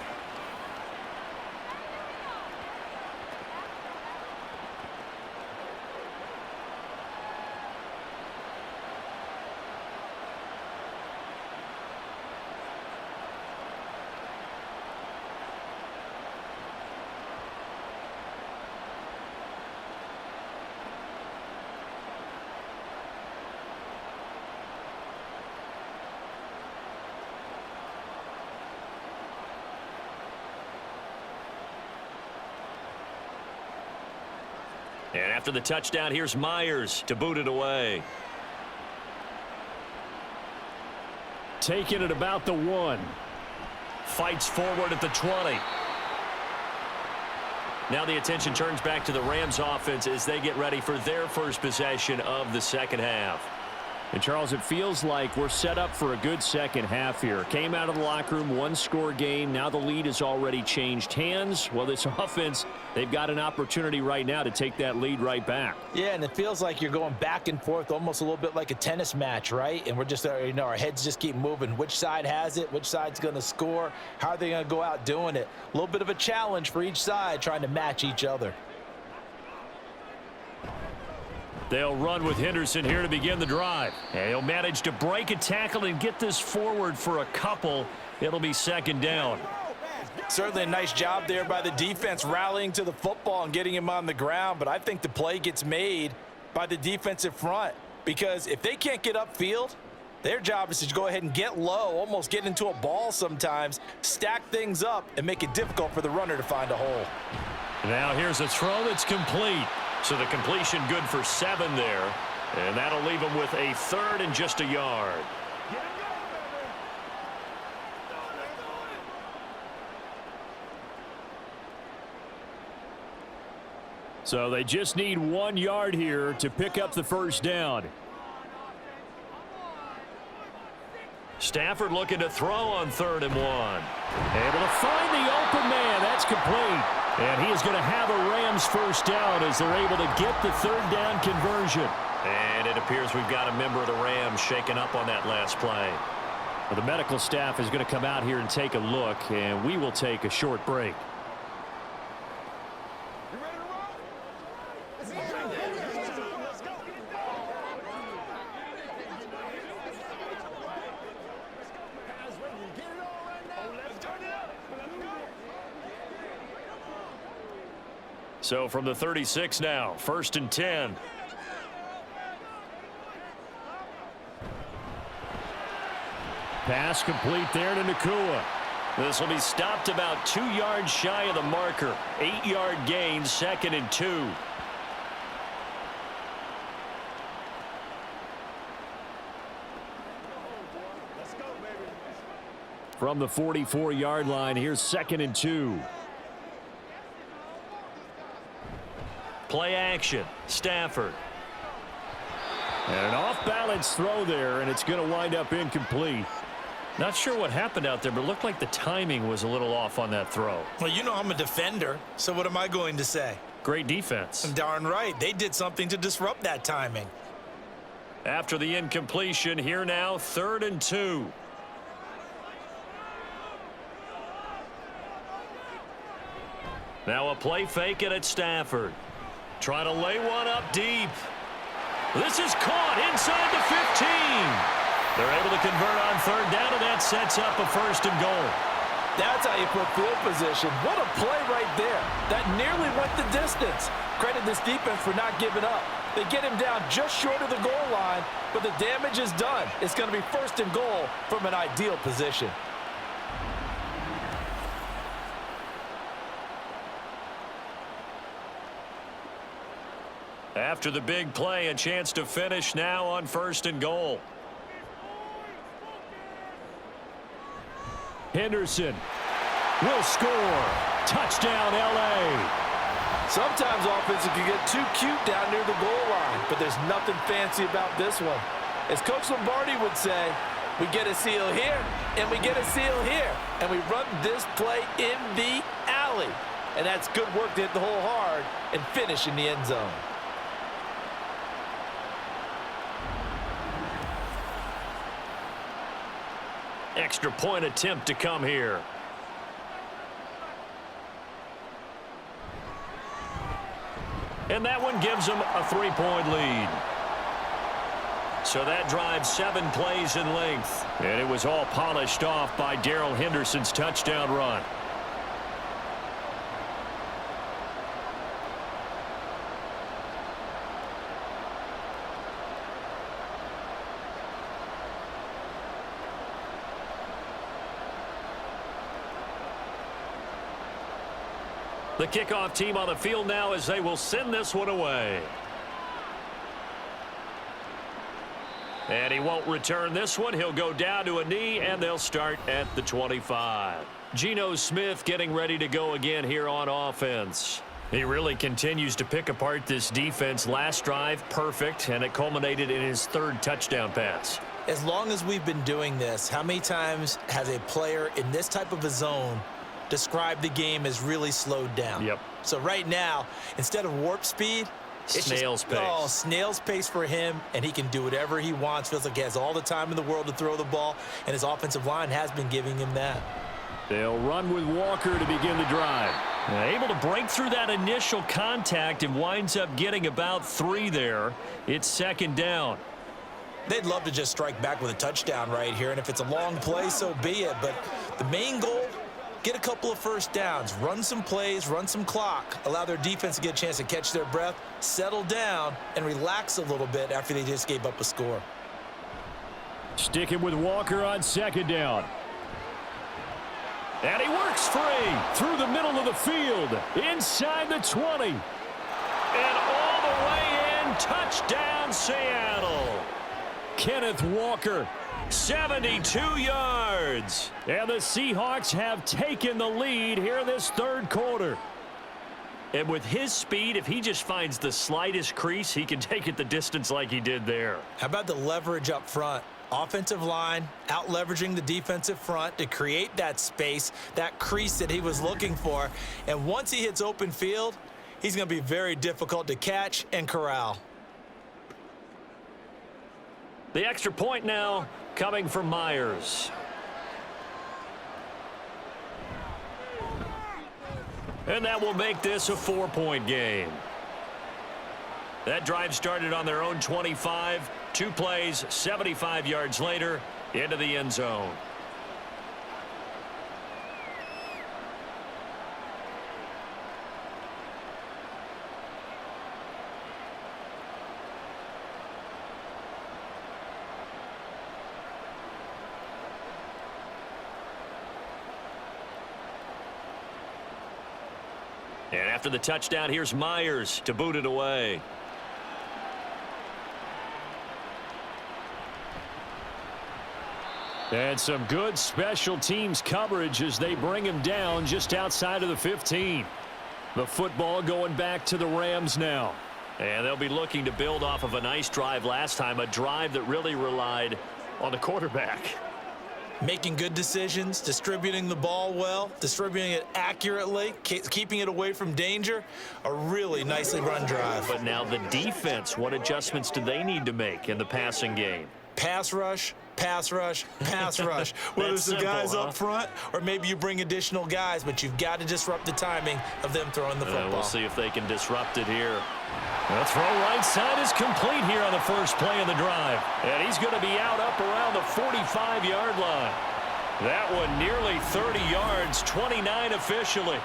And after the touchdown, here's Myers to boot it away. Taking it about the 1. Fights forward at the 20. Now the attention turns back to the Rams offense as they get ready for their first possession of the second half. And, Charles, it feels like we're set up for a good second half here. Came out of the locker room, one-score game. Now the lead has already changed hands. Well, this offense, they've got an opportunity right now to take that lead right back. Yeah, and it feels like you're going back and forth almost a little bit like a tennis match, right? And we're just, our heads just keep moving. Which side has it? Which side's going to score? How are they going to go out doing it? A little bit of a challenge for each side trying to match each other. They'll run with Henderson here to begin the drive. And he'll manage to break a tackle and get this forward for a couple. It'll be second down. Certainly a nice job there by the defense rallying to the football and getting him on the ground. But I think the play gets made by the defensive front, because if they can't get upfield, their job is to go ahead and get low, almost get into a ball sometimes, stack things up, and make it difficult for the runner to find a hole. Now here's a throw that's complete. So the completion good for 7 there. And that'll leave him with a third and just a yard. So they just need 1 yard here to pick up the first down. Stafford looking to throw on 3rd and 1. Able to find the open man. That's complete. And he is going to have a Rams first down as they're able to get the 3rd down conversion. And it appears we've got a member of the Rams shaken up on that last play. Well, the medical staff is going to come out here and take a look, and we will take a short break. So from the 36 now, 1st and 10. Pass complete there to Nakua. This will be stopped about 2 yards shy of the marker. 8-yard gain, 2nd and 2. From the 44-yard line, here's 2nd and 2. Play action. Stafford. And an off-balance throw there, and it's going to wind up incomplete. Not sure what happened out there, but it looked like the timing was a little off on that throw. Well, you know I'm a defender, so what am I going to say? Great defense. Darn right. They did something to disrupt that timing. After the incompletion, here now, 3rd and 2. Now a play fake it at Stafford. Trying to lay one up deep. This is caught inside the 15. They're able to convert on 3rd down, and that sets up a 1st and goal. That's how you put field position. What a play right there. That nearly went the distance. Credit this defense for not giving up. They get him down just short of the goal line, but the damage is done. It's going to be 1st and goal from an ideal position. After the big play, a chance to finish now on 1st and goal. Henderson will score. Touchdown, L.A. Sometimes offenses can get too cute down near the goal line, but there's nothing fancy about this one. As Coach Lombardi would say, we get a seal here, and we get a seal here, and we run this play in the alley. And that's good work to hit the hole hard and finish in the end zone. Extra point attempt to come here. And that one gives them a 3-point lead. So that drives 7 plays in length. And it was all polished off by Darrell Henderson's touchdown run. The kickoff team on the field now as they will send this one away. And he won't return this one. He'll go down to a knee, and they'll start at the 25. Geno Smith getting ready to go again here on offense. He really continues to pick apart this defense. Last drive, perfect, and it culminated in his 3rd touchdown pass. As long as we've been doing this, how many times has a player in this type of a zone described the game as really slowed down? Yep. So right now, instead of warp speed, it's snail's pace. Oh, snail's pace for him, and he can do whatever he wants. Feels like he has all the time in the world to throw the ball, and his offensive line has been giving him that. They'll run with Walker to begin the drive. Able to break through that initial contact and winds up getting about 3 there. It's 2nd down. They'd love to just strike back with a touchdown right here, and if it's a long play, so be it. But the main goal, get a couple of first downs, run some plays, run some clock, allow their defense to get a chance to catch their breath, settle down, and relax a little bit after they just gave up a score. Sticking with Walker on 2nd down. And he works free through the middle of the field, inside the 20. And all the way in, touchdown Seattle. Kenneth Walker, 72 yards. And the Seahawks have taken the lead here in this 3rd quarter. And with his speed, if he just finds the slightest crease, he can take it the distance like he did there. How about the leverage up front? Offensive line out leveraging the defensive front to create that space, that crease that he was looking for. And once he hits open field, he's going to be very difficult to catch and corral. The extra point now coming from Myers. And that will make this a 4-point game. That drive started on their own 25. 2 plays, 75 yards later, into the end zone. And after the touchdown, here's Myers to boot it away. And some good special teams coverage as they bring him down just outside of the 15. The football going back to the Rams now. And they'll be looking to build off of a nice drive last time, a drive that really relied on the quarterback. Making good decisions, distributing the ball well, distributing it accurately, keeping it away from danger. A really nicely run drive. But now the defense, what adjustments do they need to make in the passing game? Pass rush, pass rush, pass rush. Whether it's the guys up front or maybe you bring additional guys, but you've got to disrupt the timing of them throwing the football. We'll see if they can disrupt it here. The throw right side is complete here on the first play of the drive. And he's going to be out up around the 45-yard line. That one nearly 30 yards, 29 officially.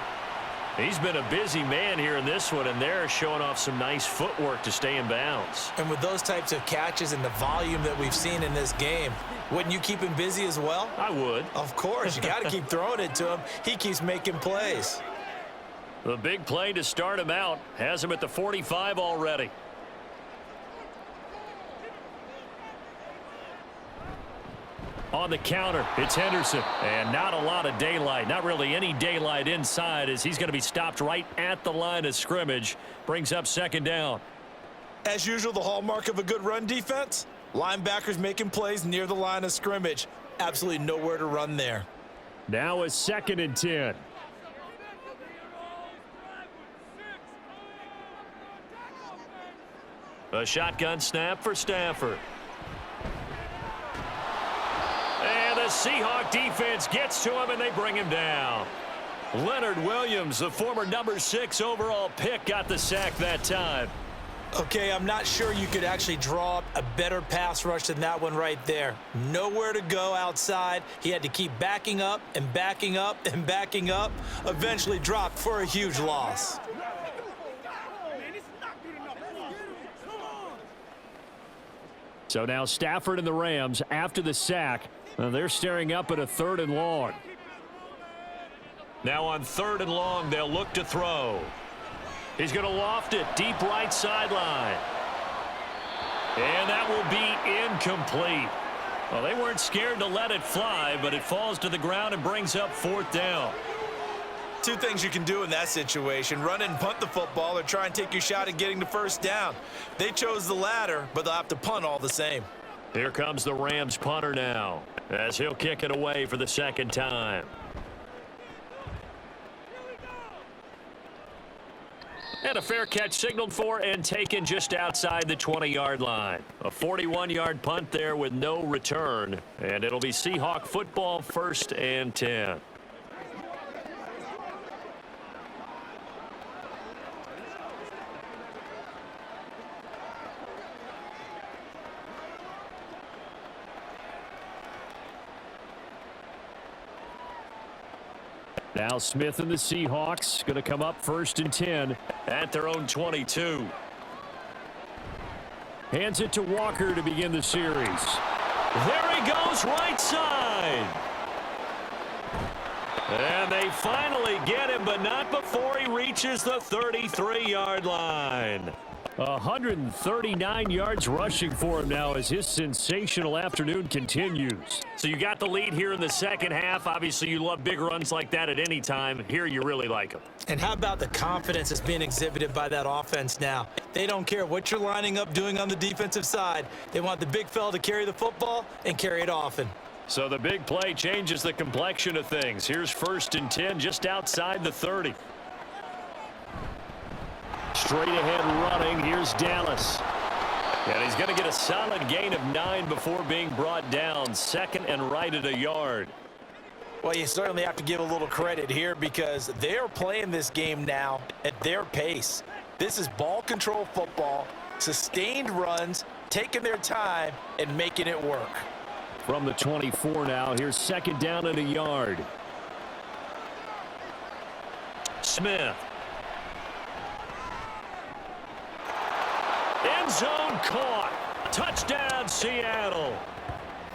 He's been a busy man here in this one, and they're showing off some nice footwork to stay in bounds. And with those types of catches and the volume that we've seen in this game, wouldn't you keep him busy as well? I would. Of course. You got to keep throwing it to him. He keeps making plays. The big play to start him out has him at the 45 already. On the counter, it's Henderson. And not a lot of daylight, not really any daylight inside, as he's going to be stopped right at the line of scrimmage. Brings up 2nd down. As usual, the hallmark of a good run defense, linebackers making plays near the line of scrimmage. Absolutely nowhere to run there. Now it's 2nd and 10. A shotgun snap for Stafford. And the Seahawk defense gets to him, and they bring him down. Leonard Williams, the former number 6 overall pick, got the sack that time. Okay, I'm not sure you could actually draw up a better pass rush than that one right there. Nowhere to go outside. He had to keep backing up and backing up and backing up. Eventually dropped for a huge loss. So now Stafford and the Rams, after the sack, they're staring up at a 3rd and long. Now on 3rd and long, they'll look to throw. He's going to loft it deep right sideline. And that will be incomplete. Well, they weren't scared to let it fly, but it falls to the ground and brings up 4th down. two things you can do in that situation: run and punt the football, or try and take your shot at getting the first down. They chose the latter, but they'll have to punt all the same. Here comes the Rams punter now, as he'll kick it away for the second time. And a fair catch signaled for and taken just outside the 20-yard line. A 41-yard punt there with no return. And it'll be Seahawk football, 1st and 10. Now Smith and the Seahawks going to come up 1st and 10. At their own 22. Hands it to Walker to begin the series. There he goes, right side. And they finally get him, but not before he reaches the 33-yard line. 139 yards rushing for him now as his sensational afternoon continues. So you got the lead here in the second half. Obviously, you love big runs like that at any time. Here, you really like them. And how about the confidence that's being exhibited by that offense now? They don't care what you're lining up doing on the defensive side. They want the big fella to carry the football and carry it often. So the big play changes the complexion of things. Here's 1st and 10 just outside the 30. Straight ahead running. Here's Dallas. And he's going to get a solid gain of 9 before being brought down. 2nd and right at a yard. Well, you certainly have to give a little credit here because they're playing this game now at their pace. This is ball control football, sustained runs, taking their time and making it work. From the 24 now, here's 2nd down and a yard. Smith. End zone caught. Touchdown, Seattle.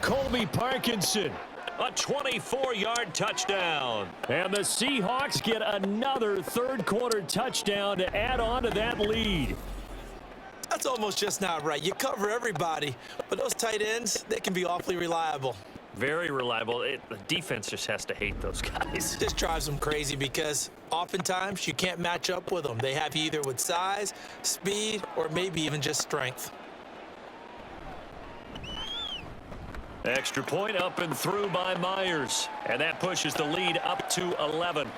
Colby Parkinson. A 24-yard touchdown. And the Seahawks get another third-quarter touchdown to add on to that lead. That's almost just not right. You cover everybody, but those tight ends, they can be awfully reliable. Very reliable. The defense just has to hate those guys. This drives them crazy because oftentimes you can't match up with them. They have you either with size, speed, or maybe even just strength. Extra point up and through by Myers. And that pushes the lead up to 11.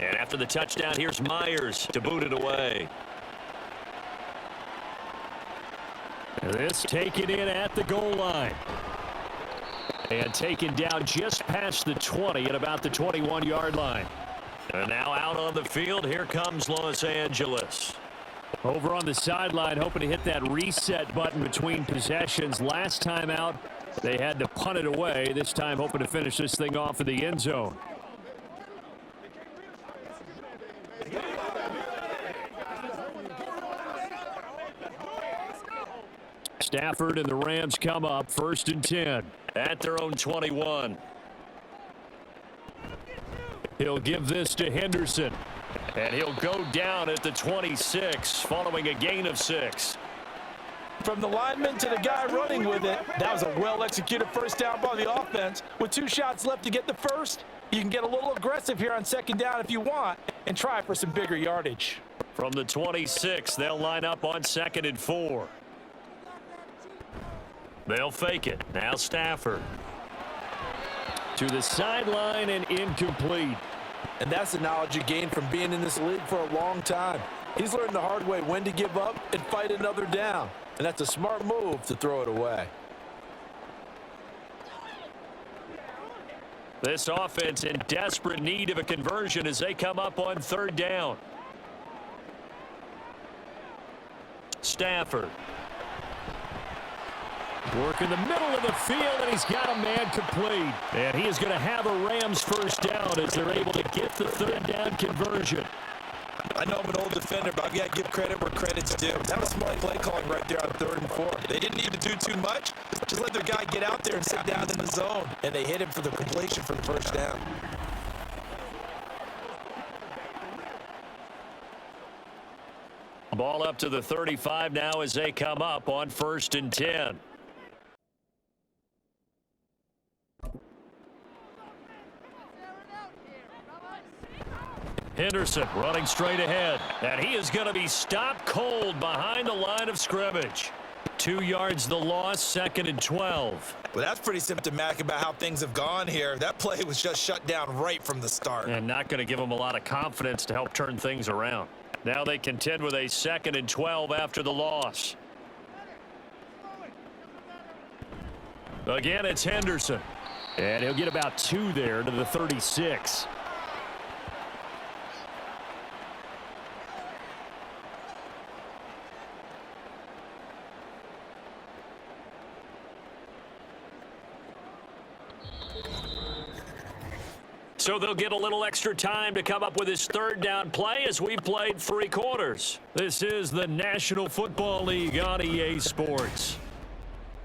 And after the touchdown, here's Myers to boot it away. This taken in at the goal line. And taken down just past the 20 at about the 21-yard line. And now out on the field, here comes Los Angeles. Over on the sideline, hoping to hit that reset button between possessions. Last time out, they had to punt it away. This time hoping to finish this thing off in the end zone. Stafford and the Rams come up 1st and 10. At their own 21. He'll give this to Henderson. And he'll go down at the 26 following a gain of 6. From the lineman to the guy running with it, that was a well-executed first down by the offense. With 2 shots left to get the first, you can get a little aggressive here on 2nd down if you want and try for some bigger yardage. From the 26, they'll line up on 2nd and 4. They'll fake it. Now Stafford. To the sideline and incomplete. And that's the knowledge you gain from being in this league for a long time. He's learned the hard way when to give up and fight another down. And that's a smart move to throw it away. This offense in desperate need of a conversion as they come up on 3rd down. Stafford. Work in the middle of the field, and he's got a man complete. And he is going to have a Rams first down as they're able to get the 3rd down conversion. I know I'm an old defender, but I've got to give credit where credit's due. That was smart play calling right there on 3rd and 4. They didn't need to do too much. Just let their guy get out there and sit down in the zone. And they hit him for the completion for the first down. Ball up to the 35 now as they come up on 1st and 10. Henderson running straight ahead, and he is going to be stopped cold behind the line of scrimmage. 2 yards the loss, 2nd and 12. Well, that's pretty symptomatic about how things have gone here. That play was just shut down right from the start. And not going to give them a lot of confidence to help turn things around. Now they contend with a 2nd and 12 after the loss. Again, it's Henderson. And he'll get about 2 there to the 36. So they'll get a little extra time to come up with his 3rd down play as we played 3 quarters. This is the National Football League on EA Sports.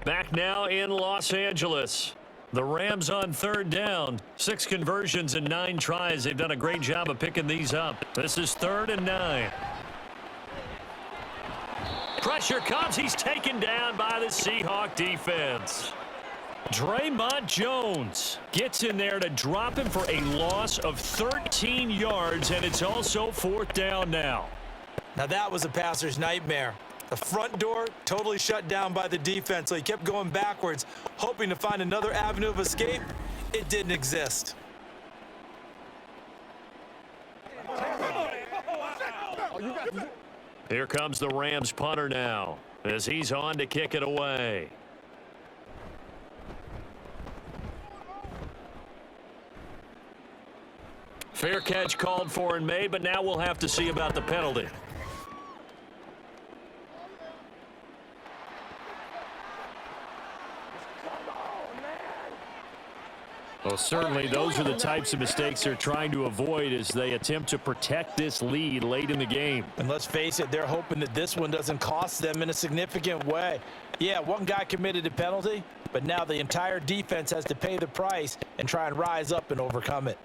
Back now in Los Angeles. The Rams on 3rd down. 6 conversions and 9 tries. They've done a great job of picking these up. This is 3rd and 9. Pressure comes. He's taken down by the Seahawks defense. Draymond Jones gets in there to drop him for a loss of 13 yards, and it's also 4th down now. Now that was a passer's nightmare. The front door totally shut down by the defense, so he kept going backwards, hoping to find another avenue of escape. It didn't exist. Here comes the Rams punter now as he's on to kick it away. Fair catch called for and made, but now we'll have to see about the penalty. Well, certainly those are the types of mistakes they're trying to avoid as they attempt to protect this lead late in the game. And let's face it, they're hoping that this one doesn't cost them in a significant way. Yeah, one guy committed a penalty, but now the entire defense has to pay the price and try and rise up and overcome it.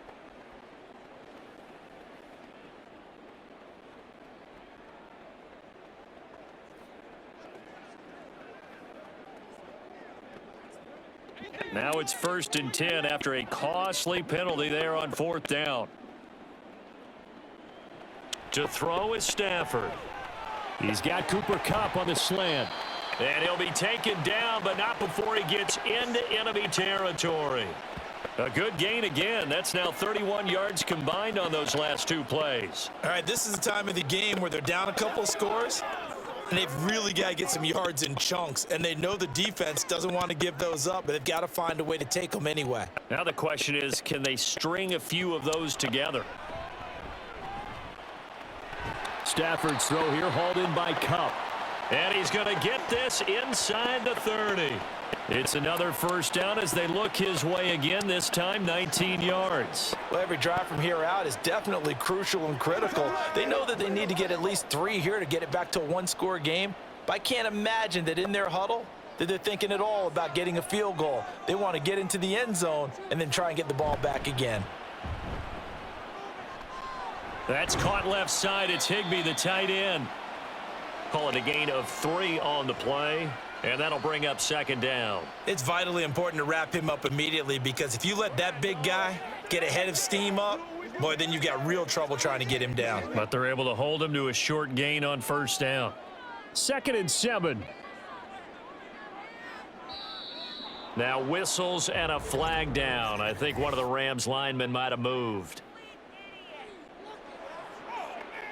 Now it's 1st and 10 after a costly penalty there on 4th down. To throw is Stafford. He's got Cooper Kupp on the slant. And he'll be taken down, but not before he gets into enemy territory. A good gain again. That's now 31 yards combined on those last 2 plays. All right, this is the time of the game where they're down a couple scores, and they've really got to get some yards in chunks, and they know the defense doesn't want to give those up, but they've got to find a way to take them anyway. Now the question is, can they string a few of those together? Stafford's throw here hauled in by Kupp. And he's going to get this inside the 30. It's another 1st down as they look his way again, this time 19 yards. Well, every drive from here out is definitely crucial and critical. They know that they need to get at least 3 here to get it back to a 1-score game. But I can't imagine that in their huddle that they're thinking at all about getting a field goal. They want to get into the end zone and then try and get the ball back again. That's caught left side. It's Higbee, the tight end. Call it a gain of 3 on the play. And that'll bring up 2nd down. It's vitally important to wrap him up immediately, because if you let that big guy get a head of steam up, boy, then you've got real trouble trying to get him down. But they're able to hold him to a short gain on 1st down. 2nd and 7. Now whistles and a flag down. I think one of the Rams linemen might have moved.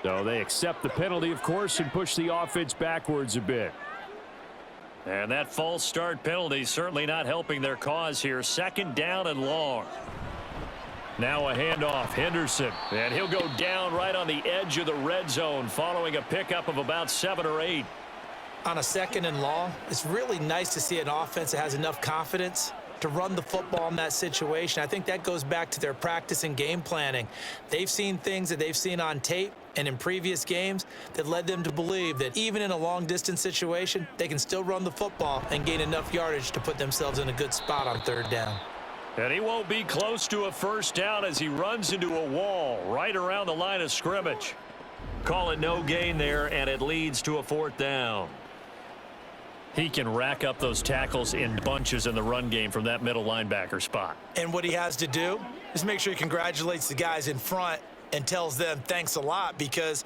So they accept the penalty, of course, and push the offense backwards a bit. And that false start penalty certainly not helping their cause here. 2nd down and long. Now a handoff, Henderson. And he'll go down right on the edge of the red zone following a pickup of about 7 or 8. On a 2nd and long, it's really nice to see an offense that has enough confidence to run the football in that situation. I think that goes back to their practice and game planning. They've seen things that they've seen on tape and in previous games that led them to believe that even in a long-distance situation, they can still run the football and gain enough yardage to put themselves in a good spot on third down. And he won't be close to a first down as he runs into a wall right around the line of scrimmage. Call it no gain there, and it leads to a fourth down. He can rack up those tackles in bunches in the run game from that middle linebacker spot. And what he has to do is make sure he congratulates the guys in front and tells them thanks a lot, because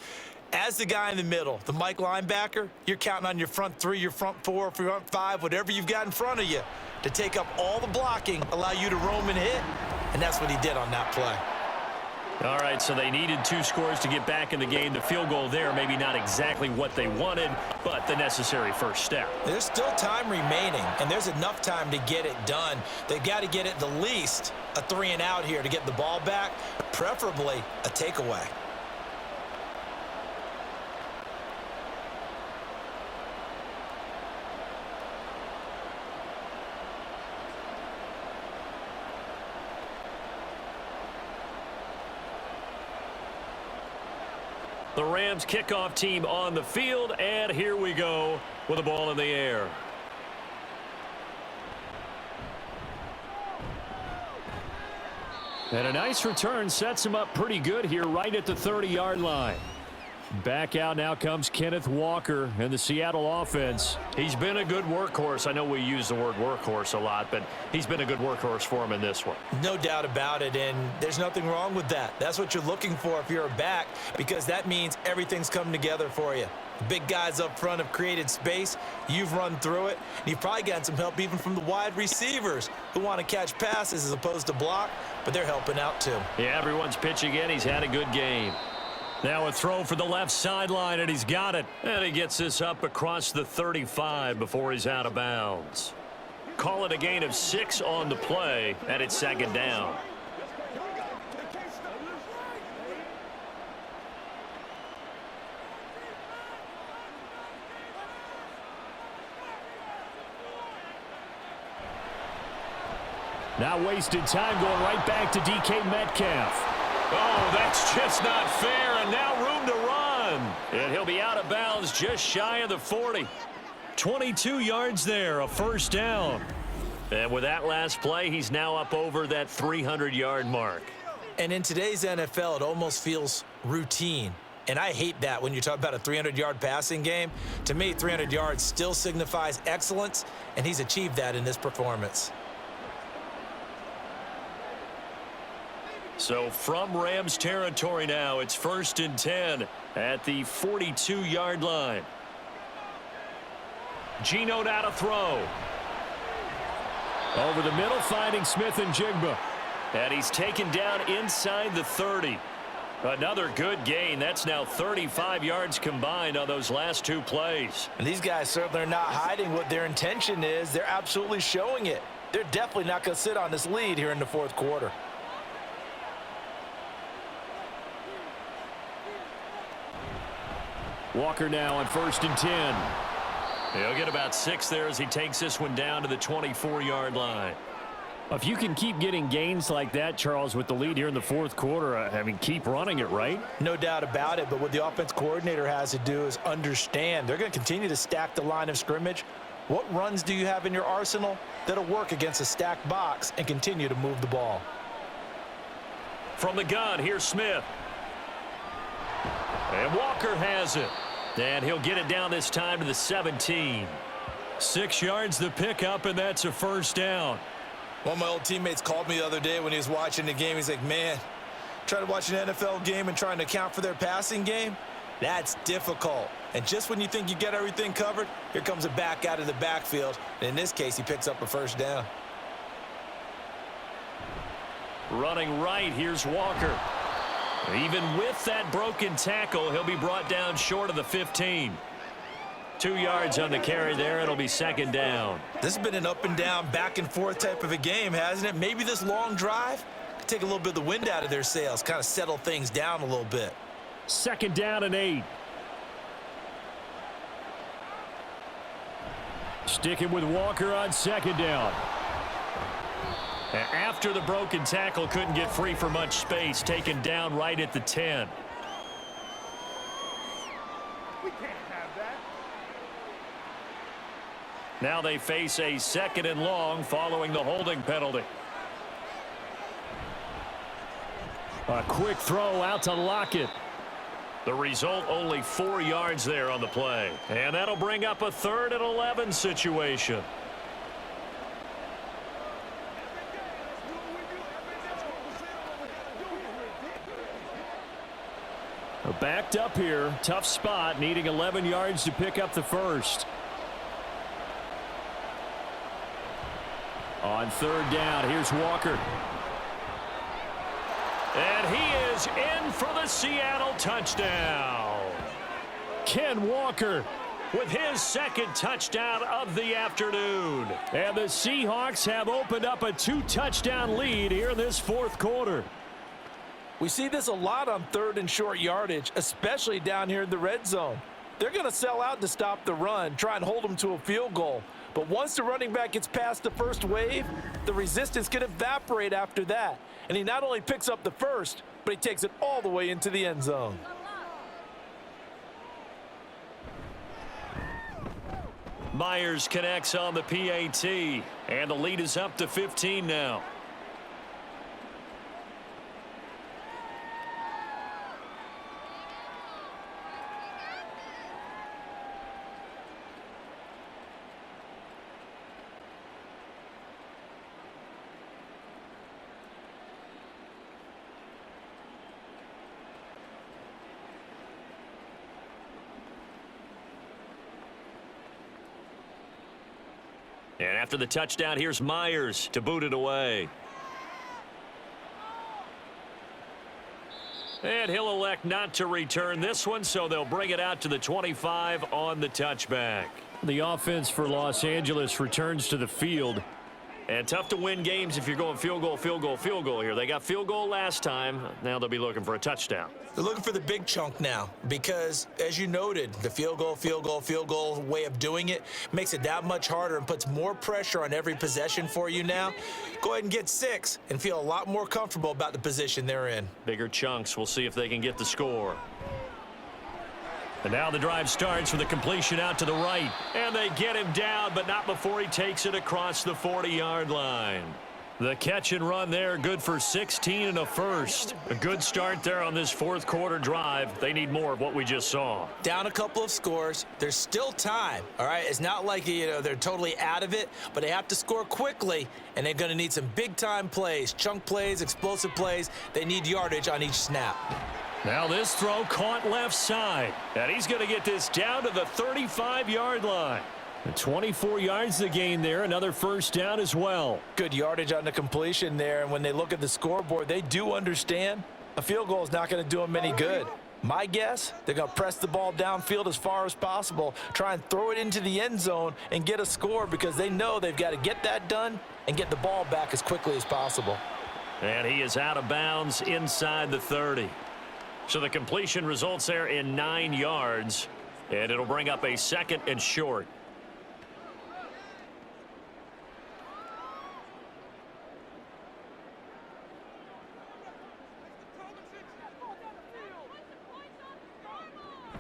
as the guy in the middle, the Mike linebacker, you're counting on your front three, your front four, front five, whatever you've got in front of you to take up all the blocking, allow you to roam and hit, and that's what he did on that play. All right, so they needed 2 scores to get back in the game. The field goal there, maybe not exactly what they wanted, but the necessary first step. There's still time remaining, and there's enough time to get it done. They've got to get at the least a 3-and-out here to get the ball back, preferably a takeaway. The Rams kickoff team on the field, and here we go with the ball in the air. And a nice return sets him up pretty good here right at the 30-yard line. Back out now comes Kenneth Walker and the Seattle offense. He's been a good workhorse. I know we use the word workhorse a lot, but he's been a good workhorse for him in this one. No doubt about it, and there's nothing wrong with that. That's what you're looking for if you're a back, because that means everything's come together for you. The big guys up front have created space. You've run through it. And you've probably gotten some help even from the wide receivers who want to catch passes as opposed to block, but they're helping out too. Yeah, everyone's pitching in. He's had a good game. Now a throw for the left sideline, and he's got it. And he gets this up across the 35 before he's out of bounds. Call it a gain of 6 on the play, and it's second down. Now wasted time going right back to DK Metcalf. Oh, that's just not fair, and now room to run. And he'll be out of bounds just shy of the 40. 22 yards there, a first down. And with that last play, he's now up over that 300-yard mark. And in today's NFL, it almost feels routine. And I hate that when you talk about a 300-yard passing game. To me, 300 yards still signifies excellence, and he's achieved that in this performance. So from Rams territory now, it's 1st and 10 at the 42-yard line. Geno now to throw. Over the middle, finding Smith and Jigba. And he's taken down inside the 30. Another good gain. That's now 35 yards combined on those last 2 plays. And these guys certainly are not hiding what their intention is. They're absolutely showing it. They're definitely not going to sit on this lead here in the 4th quarter. Walker now on 1st and 10. He'll get about 6 there as he takes this one down to the 24-yard line. If you can keep getting gains like that, Charles, with the lead here in the 4th quarter, I mean, keep running it, right? No doubt about it, but what the offense coordinator has to do is understand they're going to continue to stack the line of scrimmage. What runs do you have in your arsenal that'll work against a stacked box and continue to move the ball? From the gun, here's Smith. And Walker has it. And he'll get it down this time to the 17. 6 yards the pickup, and that's a first down. One of my old teammates called me the other day when he was watching the game. He's like, man, trying to watch an NFL game and trying to account for their passing game, that's difficult. And just when you think you get everything covered, here comes a back out of the backfield. And in this case, he picks up a first down. Running right, here's Walker. Even with that broken tackle, he'll be brought down short of the 15. 2 yards on the carry there. It'll be second down. This has been an up and down, back and forth type of a game, hasn't it? Maybe this long drive could take a little bit of the wind out of their sails, kind of settle things down a little bit. 2nd down and 8. Sticking with Walker on 2nd down. After the broken tackle, couldn't get free for much space, taken down right at the 10. We can't have that. Now they face a 2nd and long following the holding penalty. A quick throw out to Lockett. The result, only 4 yards there on the play. And that'll bring up a 3rd and 11 situation. Backed up here. Tough spot, needing 11 yards to pick up the first. On 3rd down, here's Walker. And he is in for the Seattle touchdown. Ken Walker With his 2nd touchdown of the afternoon. And the Seahawks have opened up a 2-touchdown lead here in this 4th quarter. We see this a lot on 3rd and short yardage, especially down here in the red zone. They're going to sell out to stop the run, try and hold them to a field goal. But once the running back gets past the first wave, the resistance can evaporate after that. And he not only picks up the first, but he takes it all the way into the end zone. Myers connects on the PAT, and the lead is up to 15 now. And after the touchdown, here's Myers to boot it away. And he'll elect not to return this one, so they'll bring it out to the 25 on the touchback. The offense for Los Angeles returns to the field. And tough to win games if you're going field goal, field goal, field goal here. They got field goal last time. Now they'll be looking for a touchdown. They're looking for the big chunk now because, as you noted, the field goal way of doing it makes it that much harder and puts more pressure on every possession for you now. Go ahead and get 6 and feel a lot more comfortable about the position they're in. Bigger chunks. We'll see if they can get the score. And now the drive starts with a completion out to the right. And they get him down, but not before he takes it across the 40-yard line. The catch and run there, good for 16 and a first. A good start there on this 4th quarter drive. They need more of what we just saw. Down a couple of scores. There's still time, all right? It's not like, they're totally out of it, but they have to score quickly, and they're going to need some big-time plays, chunk plays, explosive plays. They need yardage on each snap. Now this throw caught left side. And he's going to get this down to the 35-yard line. 24 yards to gain there. Another first down as well. Good yardage on the completion there. And when they look at the scoreboard, they do understand a field goal is not going to do them any good. My guess, they're going to press the ball downfield as far as possible, try and throw it into the end zone and get a score because they know they've got to get that done and get the ball back as quickly as possible. And he is out of bounds inside the 30. So the completion results there in 9 yards, and it'll bring up a 2nd and short.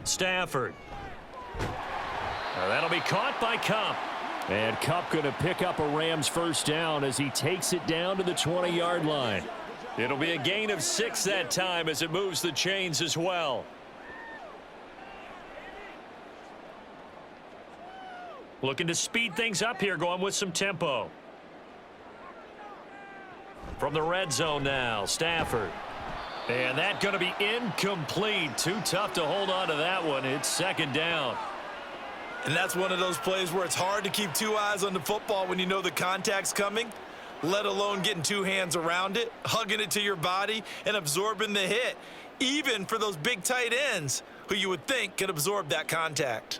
Stafford. Now that'll be caught by Kupp. And Kupp going to pick up a Rams first down as he takes it down to the 20-yard line. It'll be a gain of 6 that time as it moves the chains as well. Looking to speed things up here, going with some tempo. From the red zone now, Stafford. And that's going to be incomplete. Too tough to hold on to that one. It's 2nd down. And that's one of those plays where it's hard to keep 2 eyes on the football when you know the contact's coming, let alone getting 2 hands around it, hugging it to your body, and absorbing the hit, even for those big tight ends who you would think could absorb that contact.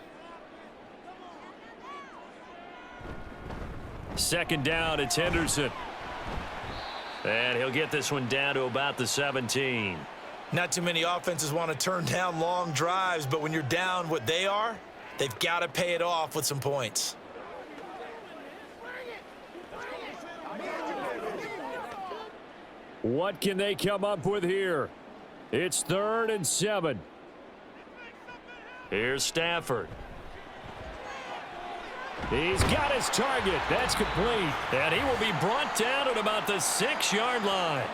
2nd down, it's Henderson. And he'll get this one down to about the 17. Not too many offenses want to turn down long drives, but when you're down what they are, they've got to pay it off with some points. What can they come up with here? It's 3rd and 7. Here's Stafford. He's got his target. That's complete. And he will be brought down at about the 6-yard line.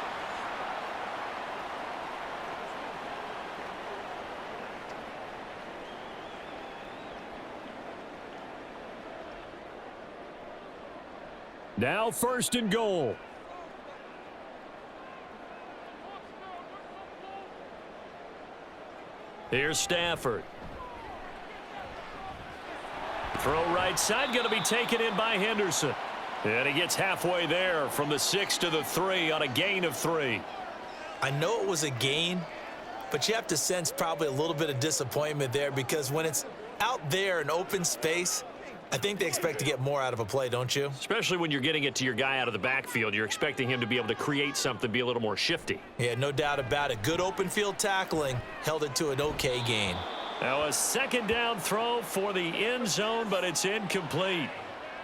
Now 1st and goal. Here's Stafford. Throw right side, going to be taken in by Henderson. And he gets halfway there from the 6 to the 3 on a gain of 3. I know it was a gain, but you have to sense probably a little bit of disappointment there because when it's out there in open space, I think they expect to get more out of a play, don't you? Especially when you're getting it to your guy out of the backfield. You're expecting him to be able to create something, be a little more shifty. Yeah, no doubt about it. Good open field tackling held it to an okay gain. Now a 2nd down throw for the end zone, but it's incomplete.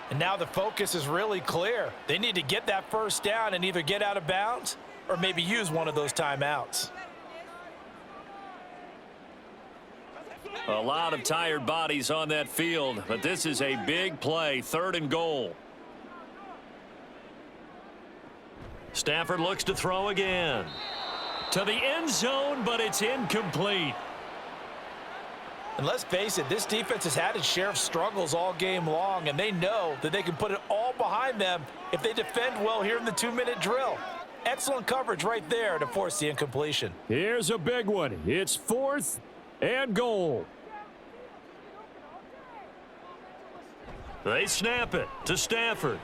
And now the focus is really clear. They need to get that 1st down and either get out of bounds or maybe use one of those timeouts. A lot of tired bodies on that field, but this is a big play, 3rd and goal. Stafford looks to throw again. To the end zone, but it's incomplete. And let's face it, this defense has had its share of struggles all game long, and they know that they can put it all behind them if they defend well here in the 2-minute drill. Excellent coverage right there to force the incompletion. Here's a big one. It's 4th and goal. They snap it to Stafford.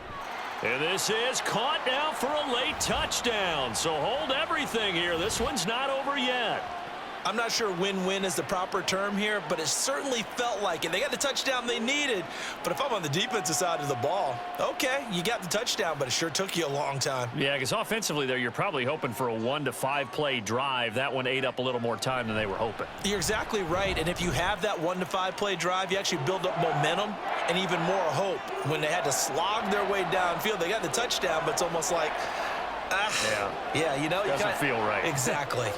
And this is caught now for a late touchdown. So hold everything here. This one's not over yet. I'm not sure win-win is the proper term here, but it certainly felt like it. They got the touchdown they needed, but if I'm on the defensive side of the ball, okay, you got the touchdown, but it sure took you a long time. Yeah, because offensively there, you're probably hoping for a 1 to 5 play drive. That one ate up a little more time than they were hoping. You're exactly right, and if you have that 1 to 5 play drive, you actually build up momentum and even more hope. When they had to slog their way downfield, they got the touchdown, but it's almost like, yeah, you know, doesn't feel right. Exactly.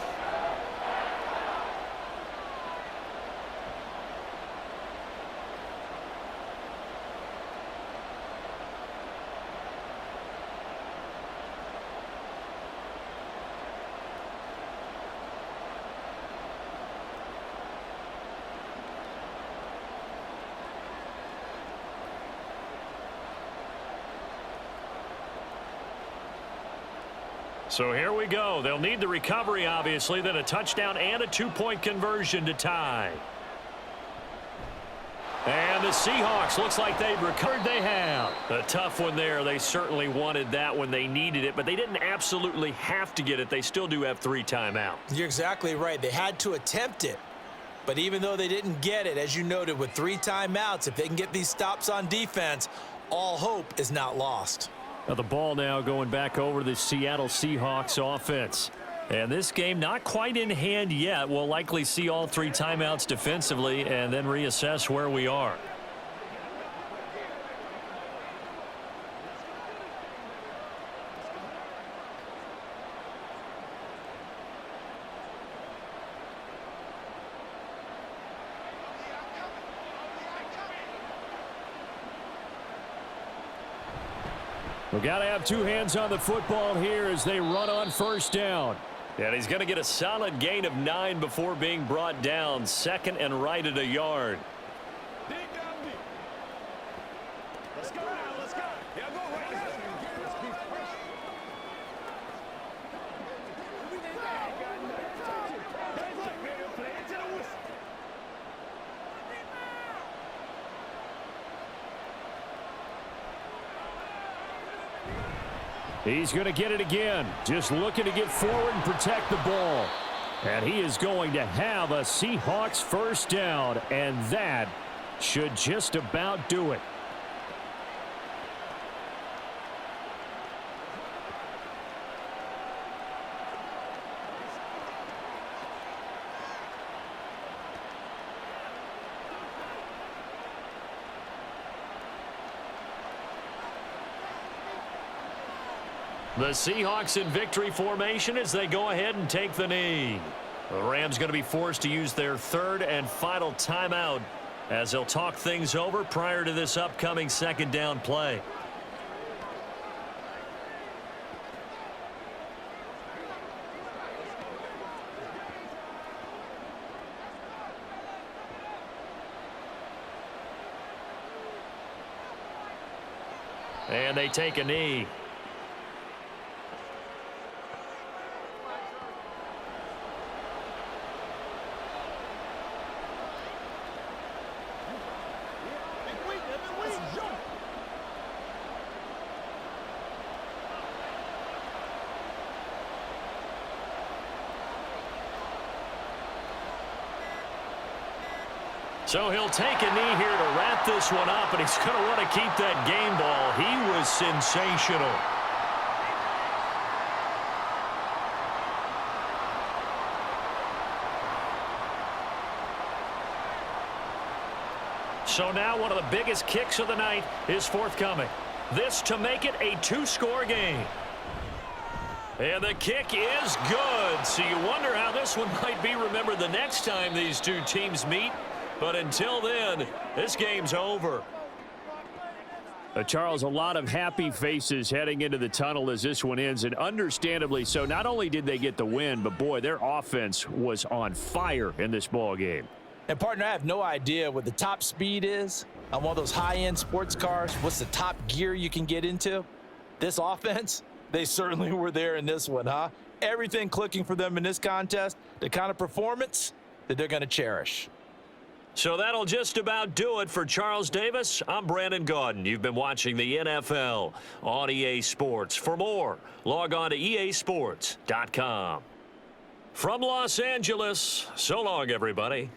So here we go. They'll need the recovery, obviously, then a touchdown and a 2-point conversion to tie. And the Seahawks, looks like they've recovered. They have. A tough one there. They certainly wanted that when they needed it, but they didn't absolutely have to get it. They still do have 3 timeouts. You're exactly right. They had to attempt it. But even though they didn't get it, as you noted, with 3 timeouts, if they can get these stops on defense, all hope is not lost. Now the ball now going back over to the Seattle Seahawks offense. And this game not quite in hand yet. We'll likely see all 3 timeouts defensively and then reassess where we are. We've got to have 2 hands on the football here as they run on 1st down. And he's going to get a solid gain of 9 before being brought down. 2nd and right at a yard. Dig down deep. Let's go now, let's go. Yeah, go right now. Let's be fresh. Guys, look, man, play it to the whistle. He's going to get it again. Just looking to get forward and protect the ball. And he is going to have a Seahawks 1st down, and that should just about do it. The Seahawks in victory formation as they go ahead and take the knee. The Rams going to be forced to use their third and final timeout as they'll talk things over prior to this upcoming second down play. And they take a knee. So he'll take a knee here to wrap this one up, and he's going to want to keep that game ball. He was sensational. So now one of the biggest kicks of the night is forthcoming. This to make it a two-score game. And the kick is good. So you wonder how this one might be remembered the next time these two teams meet. But until then, this game's over. Charles, a lot of happy faces heading into the tunnel as this one ends, and understandably so. Not only did they get the win, but boy, their offense was on fire in this ball game. And partner, I have no idea what the top speed is on one of those high-end sports cars. What's the top gear you can get into? This offense, they certainly were there in this one, huh? Everything clicking for them in this contest, the kind of performance that they're going to cherish. So that'll just about do it for Charles Davis. I'm Brandon Gaudin. You've been watching the NFL on EA Sports. For more, log on to easports.com. From Los Angeles, so long, everybody.